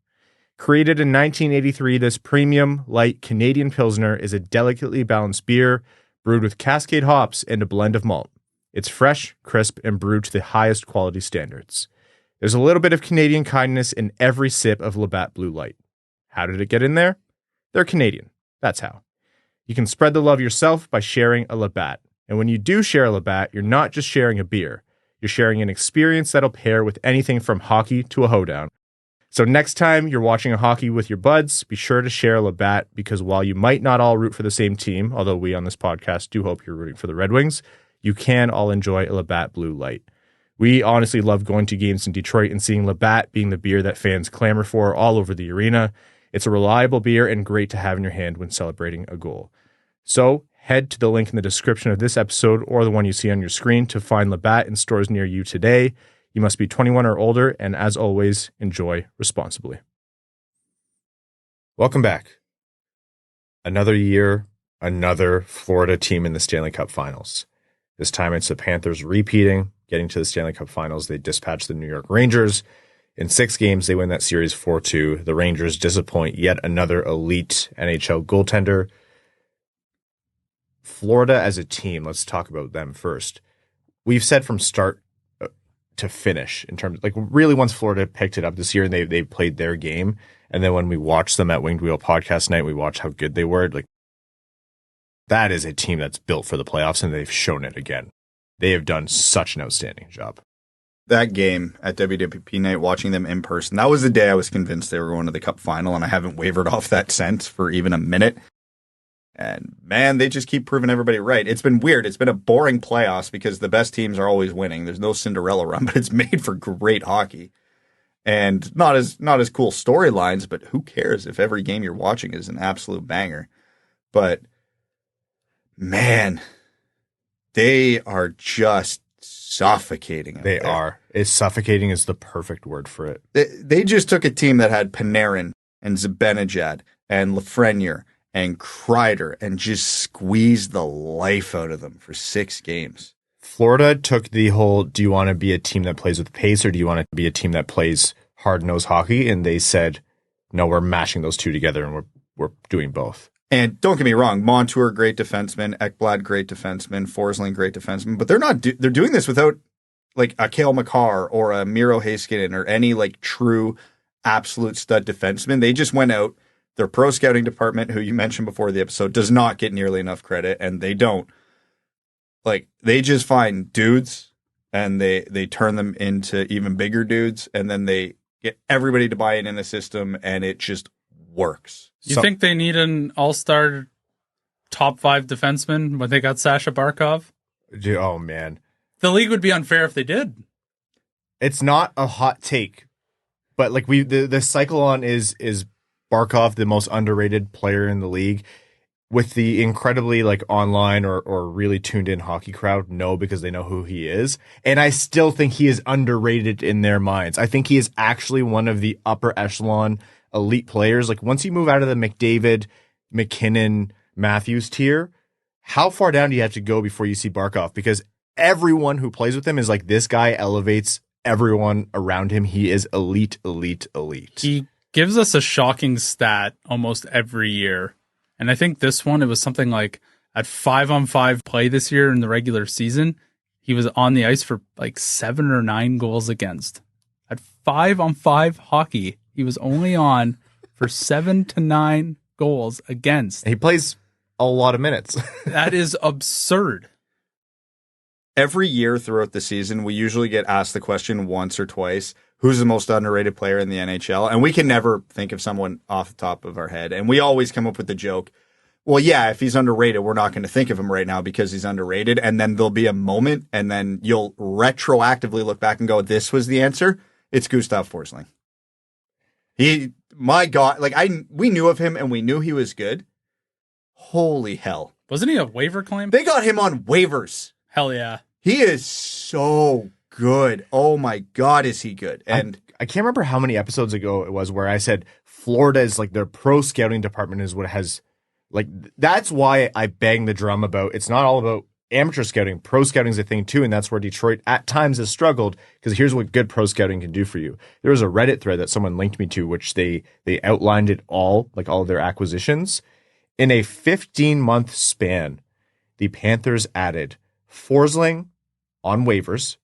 Created in 1983, this premium light Canadian Pilsner is a delicately balanced beer brewed with Cascade hops and a blend of malt. It's fresh, crisp, and brewed to the highest quality standards. There's a little bit of Canadian kindness in every sip of Labatt Blue Light. How did it get in there? They're Canadian. That's how. You can spread the love yourself by sharing a Labatt. And when you do share a Labatt, you're not just sharing a beer. You're sharing an experience that'll pair with anything from hockey to a hoedown. So next time you're watching a hockey with your buds, be sure to share a Labatt, because while you might not all root for the same team, although we on this podcast do hope you're rooting for the Red Wings, you can all enjoy a Labatt Blue Light. We honestly love going to games in Detroit and seeing Labatt being the beer that fans clamor for all over the arena. It's a reliable beer and great to have in your hand when celebrating a goal. So head to the link in the description of this episode or the one you see on your screen to find Labatt in stores near you today. You must be 21 or older, and as always, enjoy responsibly. Welcome back. Another year, another Florida team in the Stanley Cup Finals. This time it's the Panthers repeating, getting to the Stanley Cup Finals. They dispatched the New York Rangers. In 6 games, they win that series 4-2. The Rangers disappoint yet another elite NHL goaltender. Florida as a team, let's talk about them first. We've said from start to finish in terms of, really once Florida picked it up this year and they played their game, and then when we watched them at Winged Wheel Podcast Night, we watched how good they were. That is a team that's built for the playoffs, and they've shown it again. They have done such an outstanding job. That game at WWP Night, watching them in person, that was the day I was convinced they were going to the Cup Final, and I haven't wavered off that sense for even a minute. And man, they just keep proving everybody right. It's been weird. It's been a boring playoffs because the best teams are always winning. There's no Cinderella run, but it's made for great hockey. And not as cool storylines, but who cares if every game you're watching is an absolute banger. But man, they are just suffocating. They are. Suffocating is the perfect word for it. They just took a team that had Panarin and Zibanejad and Lafreniere and Kreider and just squeezed the life out of them for 6 games. Florida took the whole, do you want to be a team that plays with pace or do you want to be a team that plays hard-nosed hockey? And they said, no, we're mashing those two together and we're doing both. And don't get me wrong, Montour, great defenseman, Ekblad, great defenseman, Forsling, great defenseman, but they're doing this without a Cale Makar or a Miro Heiskanen or any true absolute stud defenseman. They just went out. Their pro scouting department, who you mentioned before the episode, does not get nearly enough credit, and they don't. They just find dudes, and they turn them into even bigger dudes, and then they get everybody to buy in the system, and it just works. You think they need an all-star top 5 defenseman when they got Sasha Barkov? Oh, man. The league would be unfair if they did. It's not a hot take, but the cycle on is Barkov, the most underrated player in the league, with the incredibly online or really tuned in hockey crowd, no, because they know who he is. And I still think he is underrated in their minds. I think he is actually one of the upper echelon elite players. Once you move out of the McDavid, McKinnon, Matthews tier, how far down do you have to go before you see Barkov? Because everyone who plays with him is this guy elevates everyone around him. He is elite, elite, elite. He gives us a shocking stat almost every year. And I think this one, it was something like at 5-on-5 play this year in the regular season, he was on the ice for like 7 or 9 goals against. At 5-on-5 hockey, he was only on for 7 to 9 goals against. He plays a lot of minutes. That is absurd. Every year throughout the season, we usually get asked the question once or twice, who's the most underrated player in the NHL? And we can never think of someone off the top of our head. And we always come up with the joke, well, yeah, if he's underrated, we're not going to think of him right now because he's underrated. And then there'll be a moment, and then you'll retroactively look back and go, this was the answer. It's Gustav Forsling. My God, we knew of him and we knew he was good. Holy hell. Wasn't he a waiver claim? They got him on waivers. Hell yeah. He is so good. Oh my God, is he good? And I can't remember how many episodes ago it was where I said Florida is like their pro scouting department is what has, like, that's why I bang the drum about it's not all about amateur scouting. Pro scouting is a thing too, and that's where Detroit at times has struggled, because here's what good pro scouting can do for you. There was a Reddit thread that someone linked me to, which they outlined it all, like all of their acquisitions. In a 15-month span, the Panthers added Forsling on waivers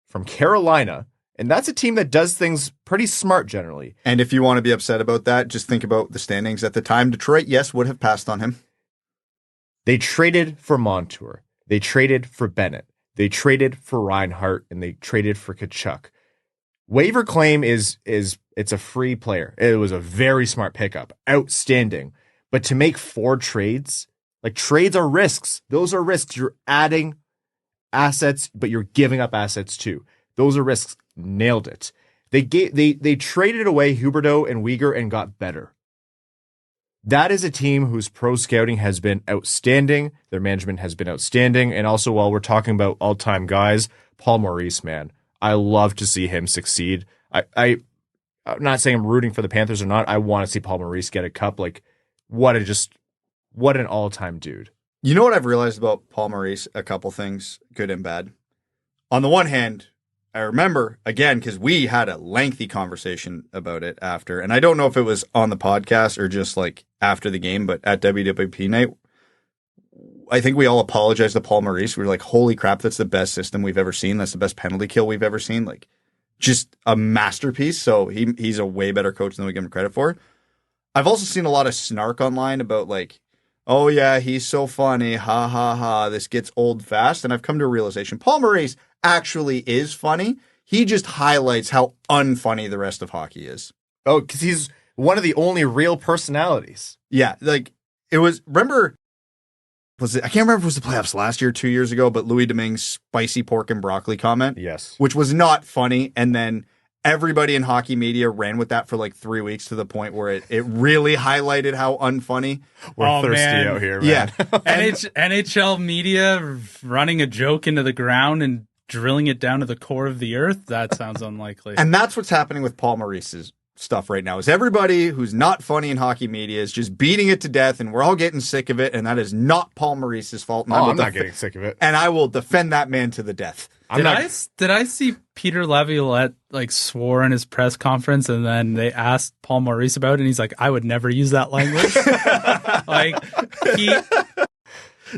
from Carolina, and that's a team that does things pretty smart generally. And if you want to be upset about that, just think about the standings at the time. Detroit, yes, would have passed on him. They traded for Montour. They traded for Bennett. They traded for Reinhart, and they traded for Tkachuk. Waiver claim is it's a free player. It was a very smart pickup. Outstanding. But to make 4 trades, like, trades are risks. Those are risks. You're adding assets, but you're giving up assets too. Those are risks. Nailed it. They traded away Huberdeau and Uyghur and got better. That is a team whose pro scouting has been outstanding. Their management has been outstanding. And also, while we're talking about all-time guys, Paul Maurice, man, I love to see him succeed. I'm not saying I'm rooting for the Panthers or not. I want to see Paul Maurice get a cup. Like, what an all-time dude. You know what I've realized about Paul Maurice? A couple things, good and bad. On the one hand, I remember, again, because we had a lengthy conversation about it after, and I don't know if it was on the podcast or just like after the game, but at WWP night, I think we all apologized to Paul Maurice. We were like, holy crap, that's the best system we've ever seen. That's the best penalty kill we've ever seen. Like, just a masterpiece. So he's a way better coach than we give him credit for. I've also seen a lot of snark online about like, oh yeah, he's so funny. Ha ha ha. This gets old fast. And I've come to a realization. Paul Maurice actually is funny. He just highlights how unfunny the rest of hockey is. Oh, because he's one of the only real personalities. Yeah. Like, it was, remember, I can't remember if it was the playoffs last year, 2 years ago, but Louis Domingue's spicy pork and broccoli comment. Yes. Which was not funny. And then everybody in hockey media ran with that for like 3 weeks to the point where it really highlighted how unfunny. We're thirsty out here, man. Yeah. NHL media running a joke into the ground and drilling it down to the core of the earth? That sounds unlikely. And that's what's happening with Paul Maurice's stuff right now, is everybody who's not funny in hockey media is just beating it to death, and we're all getting sick of it, and that is not Paul Maurice's fault. And I'm not getting sick of it. And I will defend that man to the death. Did I see Peter Laviolette like swore in his press conference, and then they asked Paul Maurice about it, and he's like, I would never use that language. Like,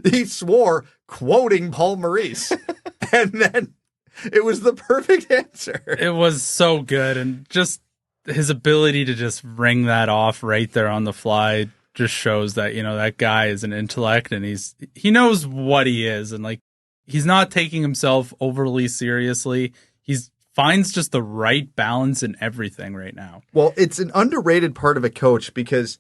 he swore quoting Paul Maurice, and then it was the perfect answer. It was so good, and just his ability to just ring that off right there on the fly just shows that, you know, that guy is an intellect, and he knows what he is, and like, he's not taking himself overly seriously. He finds just the right balance in everything right now. Well, it's an underrated part of a coach, because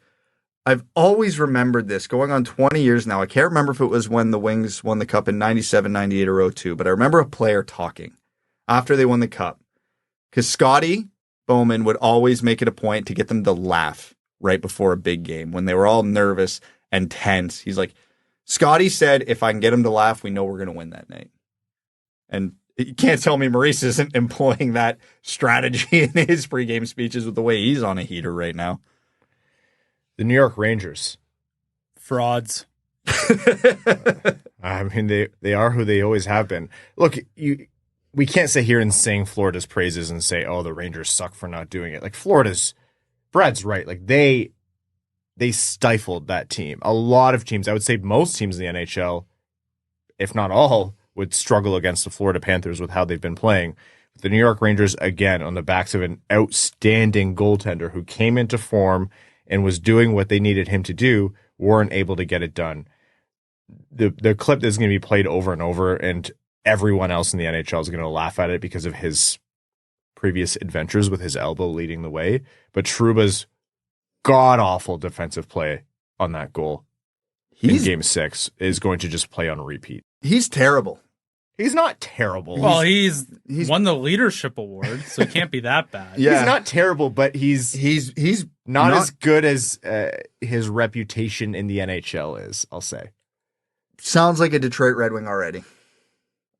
I've always remembered this going on 20 years now. I can't remember if it was when the Wings won the cup in 97, 98, or 02, but I remember a player talking after they won the cup, because Scotty Bowman would always make it a point to get them to laugh right before a big game when they were all nervous and tense. He's like, Scotty said, if I can get him to laugh, we know we're going to win that night. And you can't tell me Maurice isn't employing that strategy in his pregame speeches with the way he's on a heater right now. The New York Rangers. Frauds. I mean, they are who they always have been. Look, we can't sit here and sing Florida's praises and say, oh, the Rangers suck for not doing it. Like, Florida's Brad's right. Like they stifled that team. A lot of teams, I would say most teams in the NHL, if not all, would struggle against the Florida Panthers with how they've been playing. The New York Rangers, again, on the backs of an outstanding goaltender who came into form and was doing what they needed him to do, weren't able to get it done. The clip is going to be played over and over, and everyone else in the NHL is going to laugh at it because of his previous adventures with his elbow leading the way. But Trouba's god-awful defensive play on that goal in Game 6 is going to just play on repeat. He's terrible. He's not terrible. Well, he's won the leadership award, so he can't be that bad. Yeah. He's not terrible, but he's not as good as his reputation in the NHL is, I'll say. Sounds like a Detroit Red Wing already.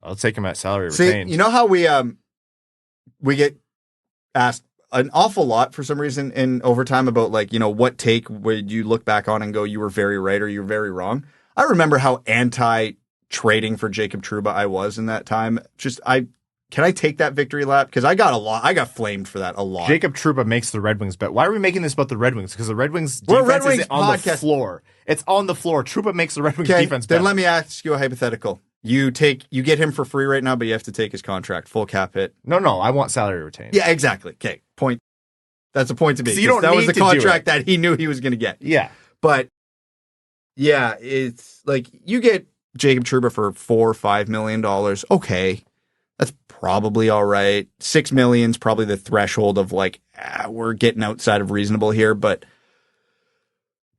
I'll take him at salary retained. You know how we get asked an awful lot for some reason in overtime about, like, you know, what take would you look back on and go, you were very right or you're very wrong? I remember how anti-trading for Jacob Trouba I was in that time. Can I take that victory lap? Because I got flamed for that a lot. Jacob Trouba makes the Red Wings bet. Why are we making this about the Red Wings? Because the Red Wings defense is on the floor. It's on the floor. Trouba makes the Red Wings defense bet. Then let me ask you a hypothetical. You get him for free right now, but you have to take his contract, full cap hit. No, I want salary retained. Yeah, exactly. Okay, point. That's a point to be. So that was the contract that he knew he was going to get. Yeah, but yeah, it's like you get Jacob Trouba for $4 or $5 million. Okay, that's probably all right. $6 million is probably the threshold of like we're getting outside of reasonable here. But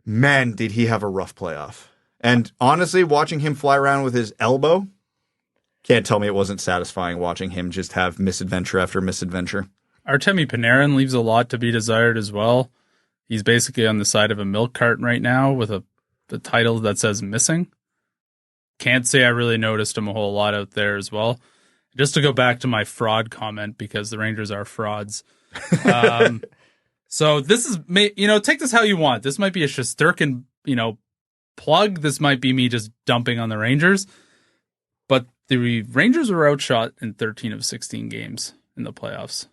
man, did he have a rough playoff. And honestly, watching him fly around with his elbow, can't tell me it wasn't satisfying watching him just have misadventure after misadventure. Artemi Panarin leaves a lot to be desired as well. He's basically on the side of a milk carton right now with the title that says missing. Can't say I really noticed him a whole lot out there as well. Just to go back to my fraud comment, because the Rangers are frauds. So this is, take this how you want. This might be a Shesterkin, plug. This might be me just dumping on the Rangers, but the Rangers were outshot in 13 of 16 games in the playoffs,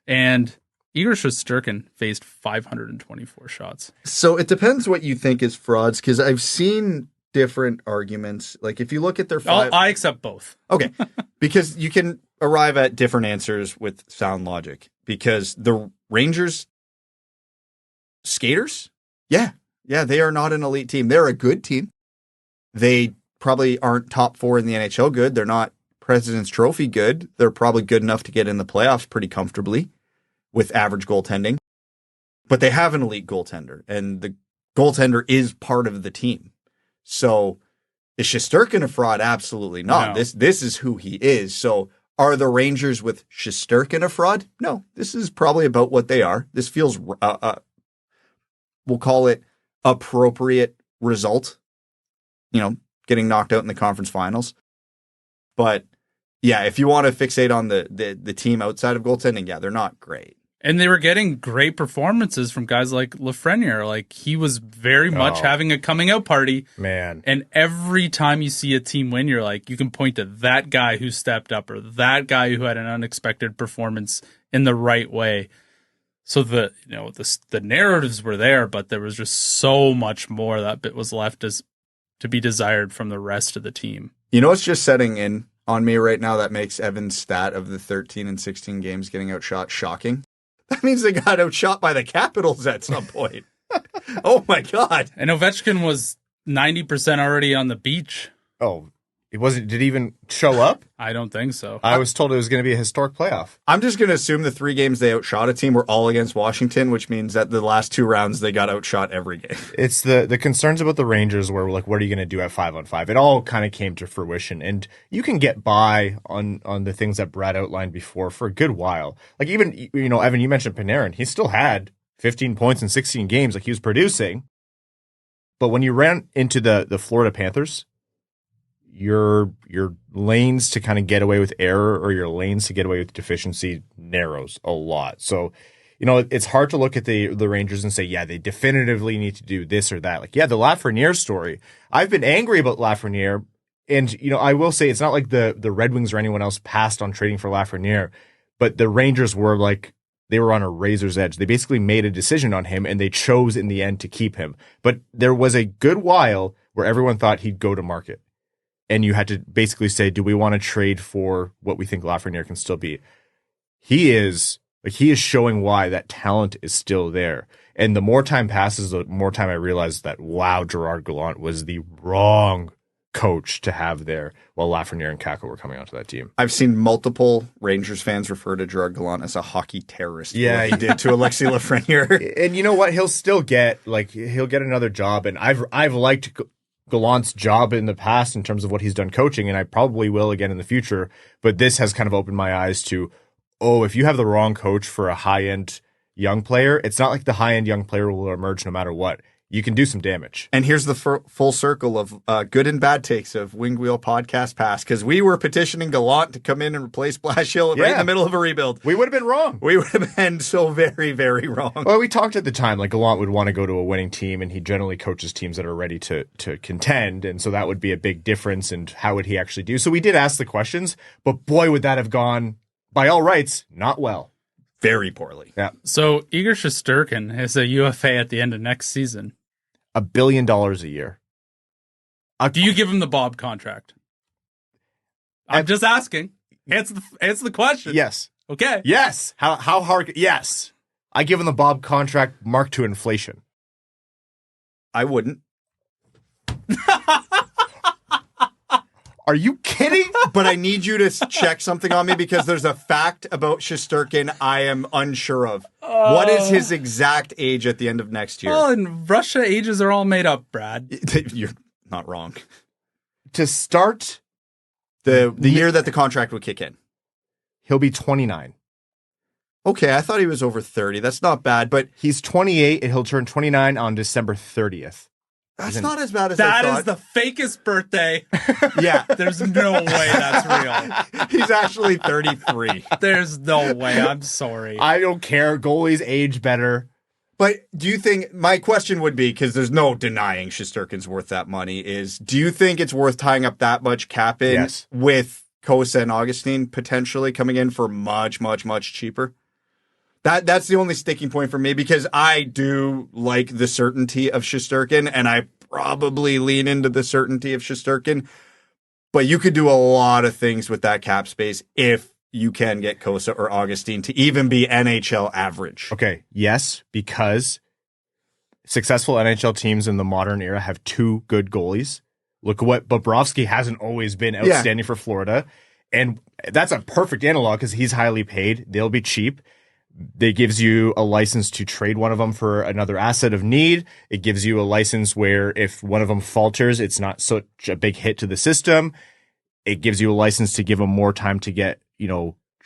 and Igor Shesterkin faced 524 shots. So it depends what you think is frauds, because I've seen different arguments. Like if you look at their I accept both. Okay, because you can arrive at different answers with sound logic. Because the Rangers skaters, yeah, they are not an elite team. They're a good team. They probably aren't top 4 in the NHL good. They're not President's Trophy good. They're probably good enough to get in the playoffs pretty comfortably with average goaltending. But they have an elite goaltender, and the goaltender is part of the team. So is Shesterkin a fraud? Absolutely not. No. This is who he is. So are the Rangers with Shesterkin a fraud? No, this is probably about what they are. This feels, we'll call it appropriate result, getting knocked out in the conference finals. But yeah, if you want to fixate on the team outside of goaltending, yeah, they're not great. And they were getting great performances from guys like Lafreniere. Like, he was very much having a coming out party. Man. And every time you see a team win, you're like, you can point to that guy who stepped up or that guy who had an unexpected performance in the right way. So the narratives were there, but there was just so much more that bit was left as to be desired from the rest of the team. You know what's just setting in on me right now that makes Evan's stat of the 13 and 16 games getting outshot shocking? That means they got outshot by the Capitals at some point. Oh my God. And Ovechkin was 90% already on the beach. Oh, did he even show up? I don't think so. I was told it was going to be a historic playoff. I'm just going to assume the 3 games they outshot a team were all against Washington, which means that the last 2 rounds they got outshot every game. It's the concerns about the Rangers were like, what are you going to do at 5-on-5? It all kind of came to fruition, and you can get by on the things that Brad outlined before for a good while. Like even, Evan, you mentioned Panarin. He still had 15 points in 16 games. Like he was producing. But when you ran into the Florida Panthers, your lanes to kind of get away with error or your lanes to get away with deficiency narrows a lot. So, it's hard to look at the Rangers and say, yeah, they definitively need to do this or that. Like, yeah, the Lafreniere story. I've been angry about Lafreniere, and, I will say it's not like the Red Wings or anyone else passed on trading for Lafreniere, but the Rangers were like they were on a razor's edge. They basically made a decision on him, and they chose in the end to keep him. But there was a good while where everyone thought he'd go to market. And you had to basically say, do we want to trade for what we think Lafreniere can still be? He is showing why that talent is still there. And the more time passes, the more time I realize that, wow, Gerard Gallant was the wrong coach to have there while Lafreniere and Kakko were coming onto that team. I've seen multiple Rangers fans refer to Gerard Gallant as a hockey terrorist. Yeah, he did to Alexis Lafreniere. And you know what? He'll still get another job. And I've liked Gallant's job in the past in terms of what he's done coaching, and I probably will again in the future. But this has kind of opened my eyes to, if you have the wrong coach for a high-end young player, it's not like the high-end young player will emerge no matter what. You can do some damage. And here's the full circle of good and bad takes of Winged Wheel Podcast Past, because we were petitioning Gallant to come in and replace Blashill right in the middle of a rebuild. We would have been wrong. We would have been so very, very wrong. Well, we talked at the time, like Gallant would want to go to a winning team, and he generally coaches teams that are ready to contend, and so that would be a big difference, and how would he actually do? So we did ask the questions, but boy, would that have gone, by all rights, not well. Very poorly. Yeah. So Igor Shesterkin is a UFA at the end of next season. $1 billion a year. Do you give him the Bob contract? I'm just asking. Answer the question. Yes. Okay. Yes. How hard? Yes. I give him the Bob contract marked to inflation. I wouldn't. Are you kidding? But I need you to check something on me, because there's a fact about Shesterkin I am unsure of. What is his exact age at the end of next year? Oh, in Russia, ages are all made up, Brad. You're not wrong. To start the year that the contract would kick in, he'll be 29. Okay, I thought he was over 30. That's not bad, but he's 28 and he'll turn 29 on December 30th. That's not as bad as I thought. That is the fakest birthday. Yeah. There's no way that's real. He's actually 33. There's no way. I'm sorry. I don't care. Goalies age better. But do you think, my question would be, because there's no denying Shesterkin's worth that money, is do you think it's worth tying up that much cap in with Kosa and Augustine potentially coming in for much, much, much cheaper? That's the only sticking point for me, because I do like the certainty of Shesterkin, and I probably lean into the certainty of Shesterkin. But you could do a lot of things with that cap space if you can get Kosa or Augustine to even be NHL average. Okay, yes, because successful NHL teams in the modern era have two good goalies. Look at what Bobrovsky hasn't always been outstanding for Florida. And that's a perfect analog because he's highly paid. They'll be cheap. It gives you a license to trade one of them for another asset of need. It gives you a license where if one of them falters, it's not such a big hit to the system. It gives you a license to give them more time to get,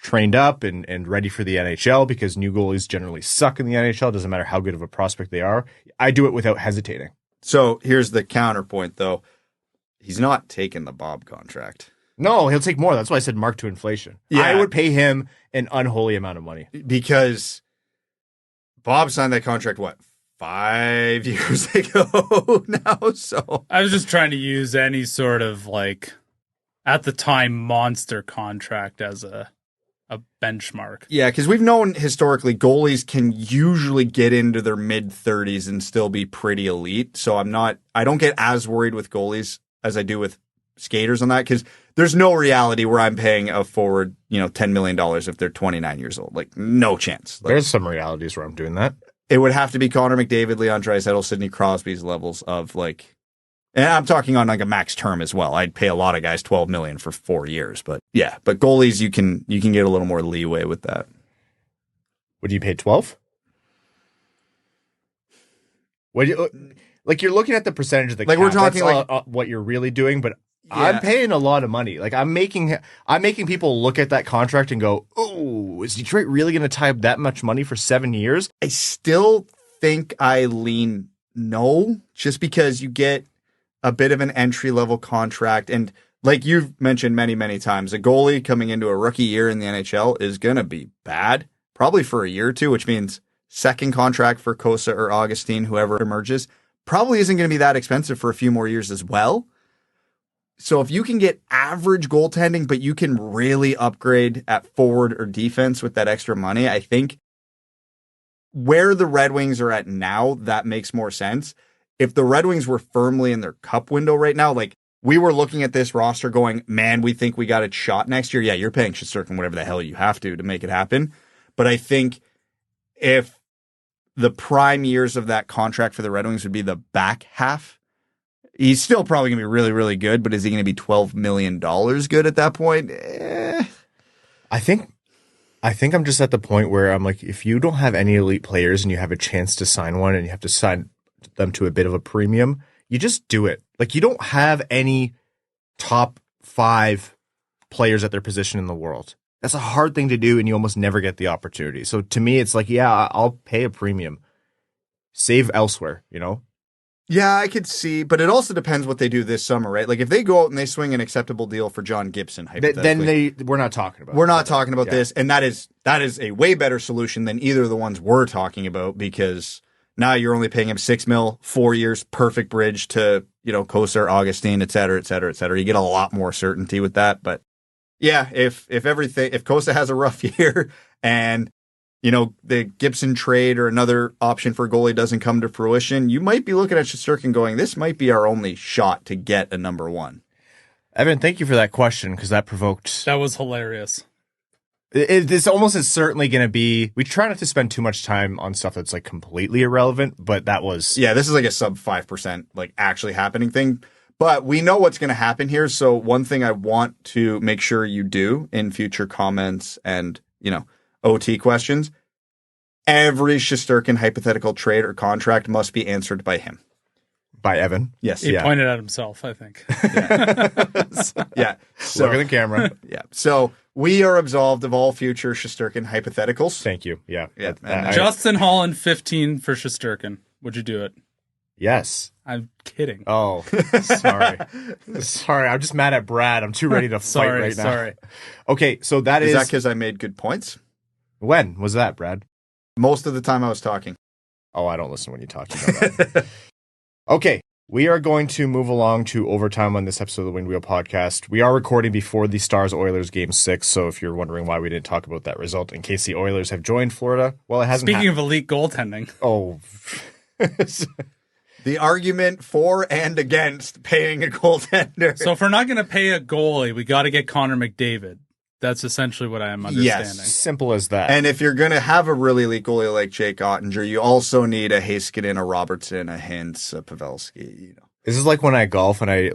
trained up and ready for the NHL, because new goalies generally suck in the NHL. Doesn't matter how good of a prospect they are. I do it without hesitating. So here's the counterpoint, though. He's not taking the Bob contract. No, he'll take more. That's why I said mark to inflation. Yeah. I would pay him an unholy amount of money. Because Bob signed that contract, 5 years ago now? So I was just trying to use any sort of, at the time, monster contract as a benchmark. Yeah, because we've known historically goalies can usually get into their mid-30s and still be pretty elite. So I don't get as worried with goalies as I do with skaters on that, because there's no reality where I'm paying a forward, $10 million if they're 29 years old. No chance. There's some realities where I'm doing that. It would have to be Connor McDavid, Leon Draisaitl, Sidney Crosby's levels of and I'm talking on a max term as well. I'd pay a lot of guys $12 million for 4 years, but goalies you can get a little more leeway with that. Would you pay 12? You're looking at the percentage of the cap. We're talking what you're really doing, but yeah. I'm paying a lot of money. I'm making people look at that contract and go, "Oh, is Detroit really going to tie up that much money for 7 years?" I still think I lean no, just because you get a bit of an entry-level contract. And like you've mentioned many, many times, a goalie coming into a rookie year in the NHL is going to be bad, probably for a year or two, which means second contract for Kosa or Augustine, whoever emerges, probably isn't going to be that expensive for a few more years as well. So if you can get average goaltending, but you can really upgrade at forward or defense with that extra money, I think where the Red Wings are at now, that makes more sense. If the Red Wings were firmly in their cup window right now, like we were looking at this roster going, man, we think we got a shot next year. Yeah, you're paying Shesterkin whatever the hell you have to make it happen. But I think if the prime years of that contract for the Red Wings would be the back half, he's still probably going to be really, really good. But is he going to be $12 million good at that point? I think I'm just at the point where I'm like, if you don't have any elite players and you have a chance to sign one and you have to sign them to a bit of a premium, you just do it. Like, you don't have any top 5 players at their position in the world. That's a hard thing to do, and you almost never get the opportunity. So to me, it's like, yeah, I'll pay a premium. Save elsewhere, you know? Yeah, I could see, but it also depends what they do this summer, right? Like if they go out and they swing an acceptable deal for John Gibson, hypothetically, then we're not talking about. We're not talking about this, and that is a way better solution than either of the ones we're talking about, because now you're only paying him $6 million, 4 years, perfect bridge to Kosar, Augustine, et cetera, et cetera, et cetera. You get a lot more certainty with that, but yeah, if Kosar has a rough year and the Gibson trade or another option for a goalie doesn't come to fruition, you might be looking at Shesterkin going, this might be our only shot to get a number 1. Evan, thank you for that question, because that provoked. That was hilarious. This almost is certainly going to be. We try not to spend too much time on stuff that's like completely irrelevant, but that was. Yeah, this is like a sub 5% like actually happening thing. But we know what's going to happen here. So one thing I want to make sure you do in future comments and, OT questions, every Shesterkin hypothetical trade or contract must be answered by him. By Evan? Yes. He pointed at himself, I think. Yeah. So, look at the camera. Yeah. So we are absolved of all future Shesterkin hypotheticals. Thank you. Yeah. Justin Holland, 15 for Shesterkin. Would you do it? Yes. I'm kidding. Oh, sorry. I'm just mad at Brad. I'm too ready to fight right now. Sorry. Okay, so that is... Is that because I made good points? When was that, Brad? Most of the time I was talking. Oh, I don't listen when you talk. You know that. Okay, we are going to move along to overtime on this episode of the Winged Wheel podcast. We are recording before the Stars-Oilers Game 6, so if you're wondering why we didn't talk about that result, in case the Oilers have joined Florida, well, it hasn't Speaking of elite goaltending. Oh... The argument for and against paying a goaltender. So if we're not going to pay a goalie, we got to get Connor McDavid. That's essentially what I am understanding. Yes, simple as that. And if you're going to have a really elite goalie like Jake Ottinger, you also need a Heiskanen, a Robertson, a Hintz, a Pavelski, This is like when I golf and I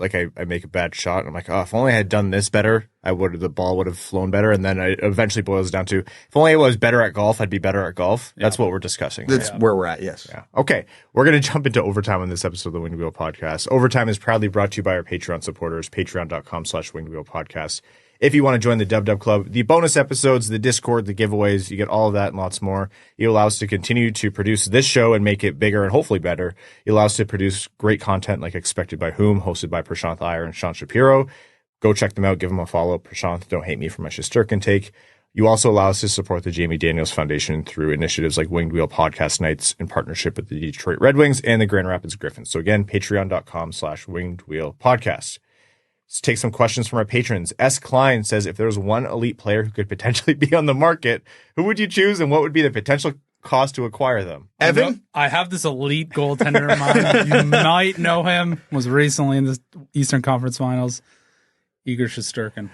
make a bad shot and I'm like, oh, if only I had done this better, the ball would have flown better. And then it eventually boils down to, if only I was better at golf, I'd be better at golf. Yeah. That's what we're discussing. That's where we're at, yes. Yeah. Okay. We're going to jump into overtime on this episode of the Winged Wheel Podcast. Overtime is proudly brought to you by our Patreon supporters, patreon.com/Winged Wheel Podcast. If you want to join the Dub Dub Club, the bonus episodes, the Discord, the giveaways, you get all of that and lots more. You allow us to continue to produce this show and make it bigger and hopefully better. You allow us to produce great content like Expected by Whom, hosted by Prashanth Iyer and Sean Shapiro. Go check them out. Give them a follow. Prashanth, don't hate me for my Shesterkin take. You also allow us to support the Jamie Daniels Foundation through initiatives like Winged Wheel Podcast Nights in partnership with the Detroit Red Wings and the Grand Rapids Griffins. So again, patreon.com/Winged Wheel Podcast. Let's take some questions from our patrons. S. Klein says, if there was one elite player who could potentially be on the market, who would you choose and what would be the potential cost to acquire them? Evan? I have this elite goaltender in mind. You might know him. Was recently in the Eastern Conference Finals. Igor Shesterkin.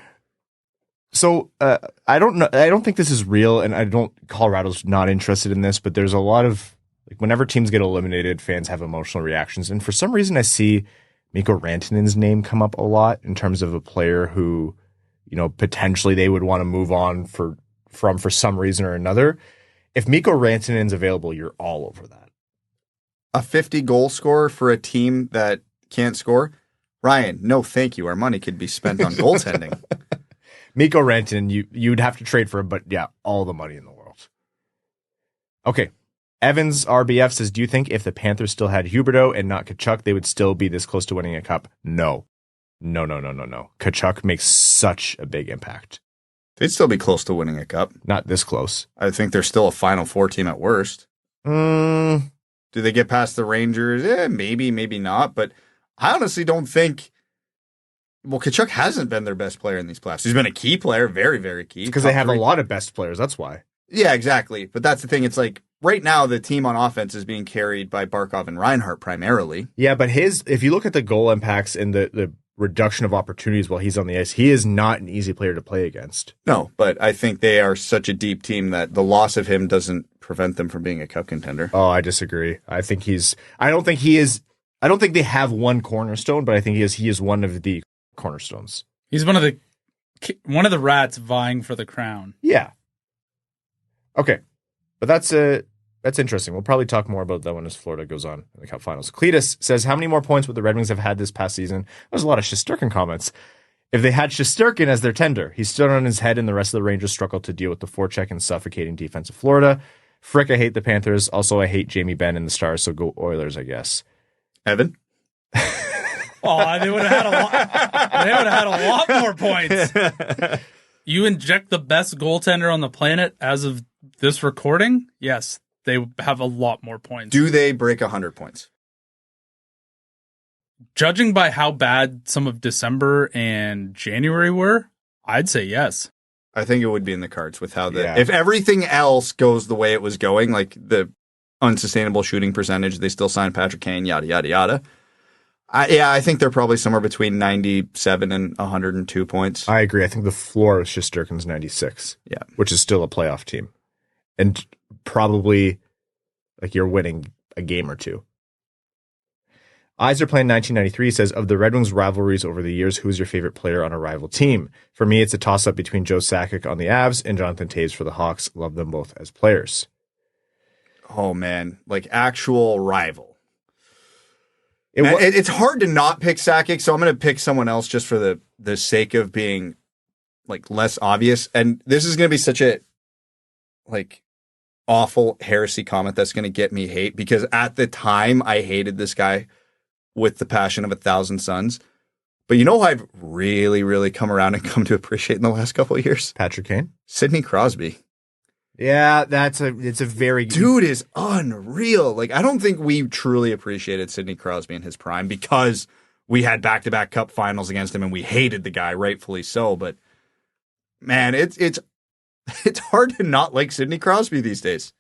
So I don't know. I don't think this is real, and Colorado's not interested in this, but there's a lot of, like, whenever teams get eliminated, fans have emotional reactions. And for some reason I see Mikko Rantanen's name come up a lot in terms of a player who, potentially they would want to move on for some reason or another. If Mikko Rantanen's available, you're all over that. A 50 goal scorer for a team that can't score? Ryan, no thank you. Our money could be spent on goaltending. Mikko Rantanen, you'd have to trade for him, but yeah, all the money in the world. Okay. Evans RBF says, do you think if the Panthers still had Huberdeau and not Tkachuk, they would still be this close to winning a cup? No. Tkachuk makes such a big impact. They'd still be close to winning a cup. Not this close. I think they're still a Final Four team at worst. Do they get past the Rangers? Maybe, maybe not. But I honestly don't think... Well, Tkachuk hasn't been their best player in these playoffs. He's been a key player, very, very key. Because they have a lot of best players, that's why. Yeah, exactly. But that's the thing. It's like, right now the team on offense is being carried by Barkov and Reinhart primarily. Yeah, but if you look at the goal impacts and the reduction of opportunities while he's on the ice, he is not an easy player to play against. No, but I think they are such a deep team that the loss of him doesn't prevent them from being a cup contender. Oh, I disagree. I don't think they have one cornerstone, but I think he is one of the cornerstones. He's one of the rats vying for the crown. Yeah. Okay. But that's interesting. We'll probably talk more about that when as Florida goes on in the Cup Finals. Cletus says, how many more points would the Red Wings have had this past season? There's a lot of Shesterkin comments. If they had Shesterkin as their tender, he stood on his head and the rest of the Rangers struggled to deal with the forecheck and suffocating defense of Florida. Frick, I hate the Panthers. Also, I hate Jamie Benn and the Stars, so go Oilers, I guess. Evan? They would have had a lot more points. You inject the best goaltender on the planet as of this recording? Yes, they have a lot more points. Do they break 100 points? Judging by how bad some of December and January were, I'd say yes. I think it would be in the cards with how if everything else goes the way it was going, like the unsustainable shooting percentage, they still signed Patrick Kane, yada, yada, yada. I think they're probably somewhere between 97 and 102 points. I agree. I think the floor of Shesterkin's 96. Yeah. Which is still a playoff team. And probably like you're winning a game or two. Eiserman 1993 says, of the Red Wings rivalries over the years, who's your favorite player on a rival team? For me, it's a toss-up between Joe Sakic on the Avs and Jonathan Toews for the Hawks. Love them both as players. Oh, man. Like actual rival. It's hard to not pick Sakic, so I'm going to pick someone else just for the sake of being like less obvious. And this is going to be such a like awful heresy comment that's going to get me hate, because at the time I hated this guy with the passion of 1,000 suns. But you know who I've really, really come around and come to appreciate in the last couple of years? Patrick Kane? Sidney Crosby. Yeah, it's a very dude is unreal. Like, I don't think we truly appreciated Sidney Crosby in his prime because we had back-to-back cup finals against him and we hated the guy, rightfully so. But man, it's hard to not like Sidney Crosby these days.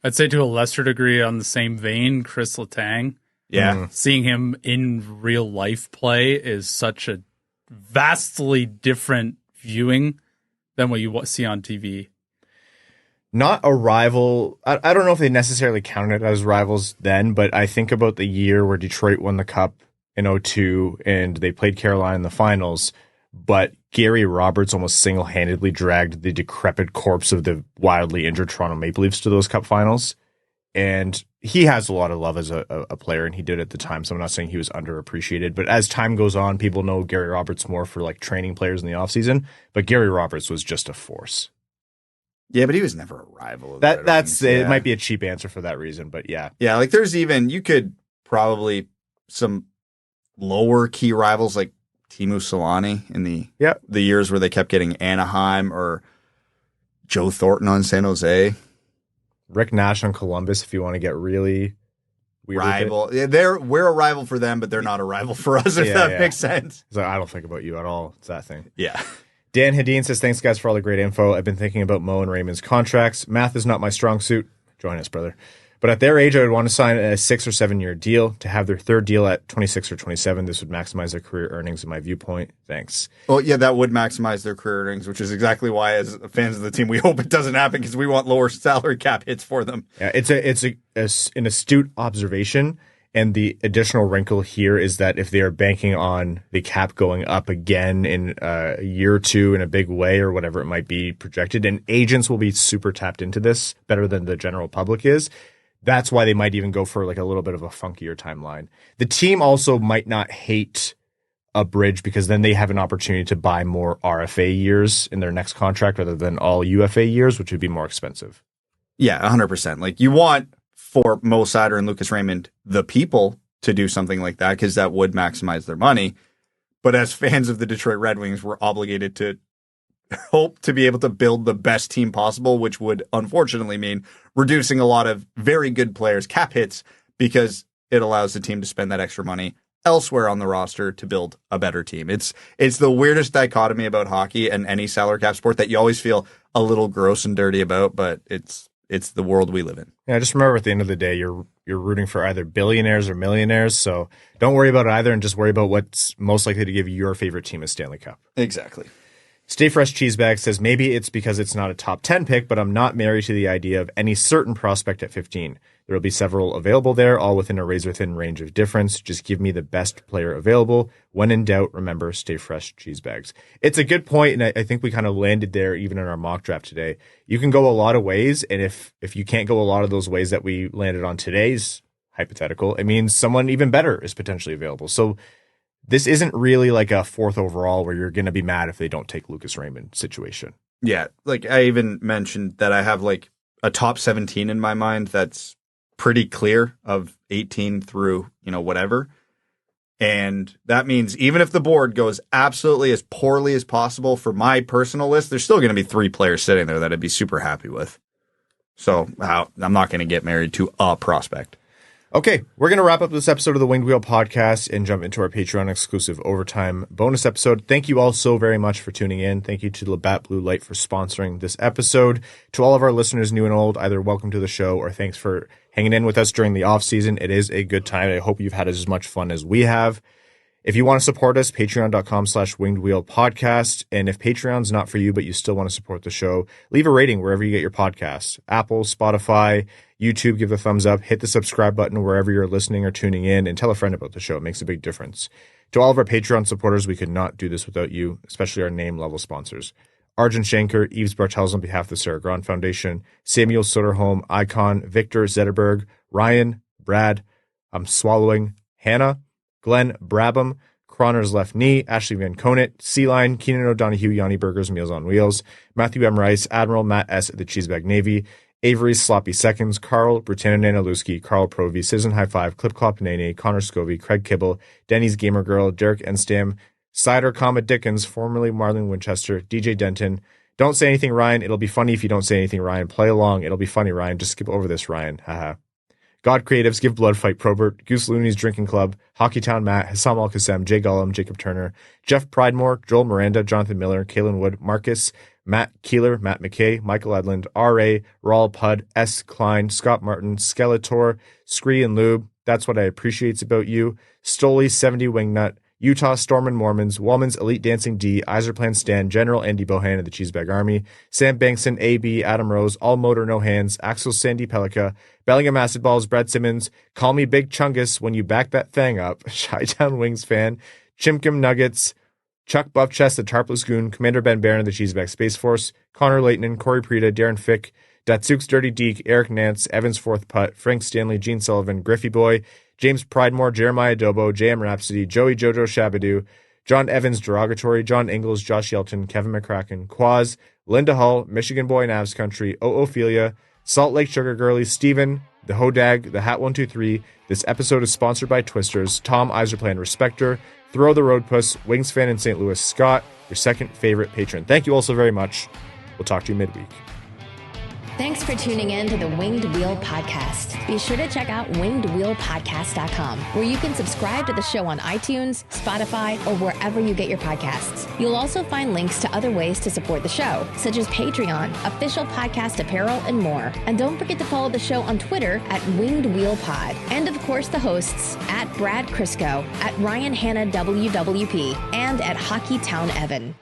I'd say to a lesser degree, on the same vein, Chris Letang. Yeah, seeing him in real life play is such a vastly different viewing than what you see on TV. Not a rival. I don't know if they necessarily counted it as rivals then, but I think about the year where Detroit won the Cup in 2002 and they played Carolina in the finals, but Gary Roberts almost single-handedly dragged the decrepit corpse of the wildly injured Toronto Maple Leafs to those Cup finals. And he has a lot of love as a player, and he did at the time, so I'm not saying he was underappreciated. But as time goes on, people know Gary Roberts more for like training players in the offseason, but Gary Roberts was just a force. Yeah, but he was never a rival. It might be a cheap answer for that reason, but yeah. Yeah, like there's even, you could probably some lower key rivals like Teemu Selanne in the years where they kept getting Anaheim, or Joe Thornton on San Jose. Rick Nash on Columbus, if you want to get really weird. Rival. Yeah, we're a rival for them, but they're not a rival for us, if that makes sense. So I don't think about you at all. It's that thing. Yeah. Dan Hedin says, thanks, guys, for all the great info. I've been thinking about Mo and Raymond's contracts. Math is not my strong suit. Join us, brother. But at their age, I would want to sign a 6 or 7 year deal. To have their third deal at 26 or 27, this would maximize their career earnings in my viewpoint. Thanks. Well, yeah, that would maximize their career earnings, which is exactly why, as fans of the team, we hope it doesn't happen, because we want lower salary cap hits for them. Yeah, it's an astute observation. And the additional wrinkle here is that if they are banking on the cap going up again in a year or two in a big way, or whatever it might be projected, and agents will be super tapped into this better than the general public is, that's why they might even go for like a little bit of a funkier timeline. The team also might not hate a bridge, because then they have an opportunity to buy more RFA years in their next contract rather than all UFA years, which would be more expensive. Yeah, 100%. Like, you want for Mo Seider and Lucas Raymond, the people, to do something like that, because that would maximize their money. But as fans of the Detroit Red Wings, we're obligated to hope to be able to build the best team possible, which would unfortunately mean reducing a lot of very good players' cap hits, because it allows the team to spend that extra money elsewhere on the roster to build a better team. It's the weirdest dichotomy about hockey and any salary cap sport that you always feel a little gross and dirty about, but it's it's the world we live in. Yeah, just remember at the end of the day, you're rooting for either billionaires or millionaires. So don't worry about either and just worry about what's most likely to give you your favorite team a Stanley Cup. Exactly. Stay Fresh Cheesebag says, maybe it's because it's not a top 10 pick, but I'm not married to the idea of any certain prospect at 15. There will be several available there, all within a razor-thin range of difference. Just give me the best player available. When in doubt, remember, Stay Fresh Cheesebags. It's a good point, and I think we kind of landed there even in our mock draft today. You can go a lot of ways, and if you can't go a lot of those ways that we landed on today's hypothetical, it means someone even better is potentially available. So this isn't really like a fourth overall where you're going to be mad if they don't take Lucas Raymond situation. Yeah, like I even mentioned that I have like a top 17 in my mind that's pretty clear of 18 through, whatever. And that means even if the board goes absolutely as poorly as possible for my personal list, there's still going to be 3 players sitting there that I'd be super happy with. So I'm not going to get married to a prospect. Okay, we're going to wrap up this episode of the Winged Wheel podcast and jump into our Patreon exclusive overtime bonus episode. Thank you all so very much for tuning in. Thank you to Labatt Blue Light for sponsoring this episode. To all of our listeners, new and old, either welcome to the show or thanks for hanging in with us during the off season. It is a good time. I hope you've had as much fun as we have. If you want to support us, patreon.com/wingedwheelpodcast. And if Patreon's not for you, but you still want to support the show, leave a rating wherever you get your podcasts. Apple, Spotify, YouTube, give a thumbs up, hit the subscribe button wherever you're listening or tuning in, and tell a friend about the show. It makes a big difference. To all of our Patreon supporters, we could not do this without you, especially our name level sponsors. Arjun Shanker, Yves Bartels on behalf of the Sarah Grand Foundation, Samuel Soderholm, Icon, Victor Zetterberg, Ryan, Brad, I'm Swallowing, Hannah, Glenn Brabham, Croner's Left Knee, Ashley Van Conant, Sea-Line, Keenan O'Donohue, Yanni Burgers, Meals on Wheels, Matthew M. Rice, Admiral Matt S. at the Cheesebag Navy, Avery's Sloppy Seconds, Carl, Britannia Nanaluski, Carl Provy, Citizen High Five, Clip Clop Nene, Connor Scovey, Craig Kibble, Denny's Gamer Girl, Derek Enstam, Seider, Dickens, formerly Marlon Winchester, DJ Denton. Don't say anything, Ryan. It'll be funny if you don't say anything, Ryan. Play along. It'll be funny, Ryan. Just skip over this, Ryan. Haha. God Creatives, Give Blood Fight Probert, Goose Looney's Drinking Club, Hockeytown Matt, Hassam Al Qassem, Jay Gollum, Jacob Turner, Jeff Pridemore, Joel Miranda, Jonathan Miller, Kalen Wood, Marcus, Matt Keeler, Matt McKay, Michael Edlund, R.A., Raul Pudd, S. Klein, Scott Martin, Skeletor, Scree and Lube, That's What I Appreciates About You, Stoley, 70 Wingnut, Utah Storm and Mormons, Wallman's Elite Dancing D, Eiserplan Stan, General Andy Bohan of the Cheesebag Army, Sam Bankson, AB, Adam Rose, All Motor No Hands, Axel Sandin Pellikka, Bellingham Acid Balls, Brad Simmons, Call Me Big Chungus When You Back That Thing Up, Chi-Town Wings Fan, Chimkim Nuggets, Chuck Buffchest, the Tarpless Goon, Commander Ben Barron of the Cheesebag Space Force, Connor Leighton, Corey Prida, Darren Fick, Datsuk's Dirty Deke, Eric Nance, Evans Fourth Putt, Frank Stanley, Gene Sullivan, Griffey Boy, James Pridemore, Jeremiah Dobo, JM Rhapsody, Joey Jojo Shabadoo, John Evans Derogatory, John Ingalls, Josh Yelton, Kevin McCracken, Quaz, Linda Hull, Michigan Boy Navs Country, Ophelia, Salt Lake Sugar Girlie, Steven, The Hodag, The Hat 123. This episode is sponsored by Twisters, Tom Eiserplan Respecter, Throw the Road Puss, Wings Fan in St. Louis, Scott, your second favorite patron. Thank you all so very much. We'll talk to you midweek. Thanks for tuning in to the Winged Wheel Podcast. Be sure to check out wingedwheelpodcast.com, where you can subscribe to the show on iTunes, Spotify, or wherever you get your podcasts. You'll also find links to other ways to support the show, such as Patreon, official podcast apparel, and more. And don't forget to follow the show on Twitter at Winged Wheel Pod. And of course, the hosts at Brad Crisco, at Ryan Hanna WWP, and at Hockeytown Evan.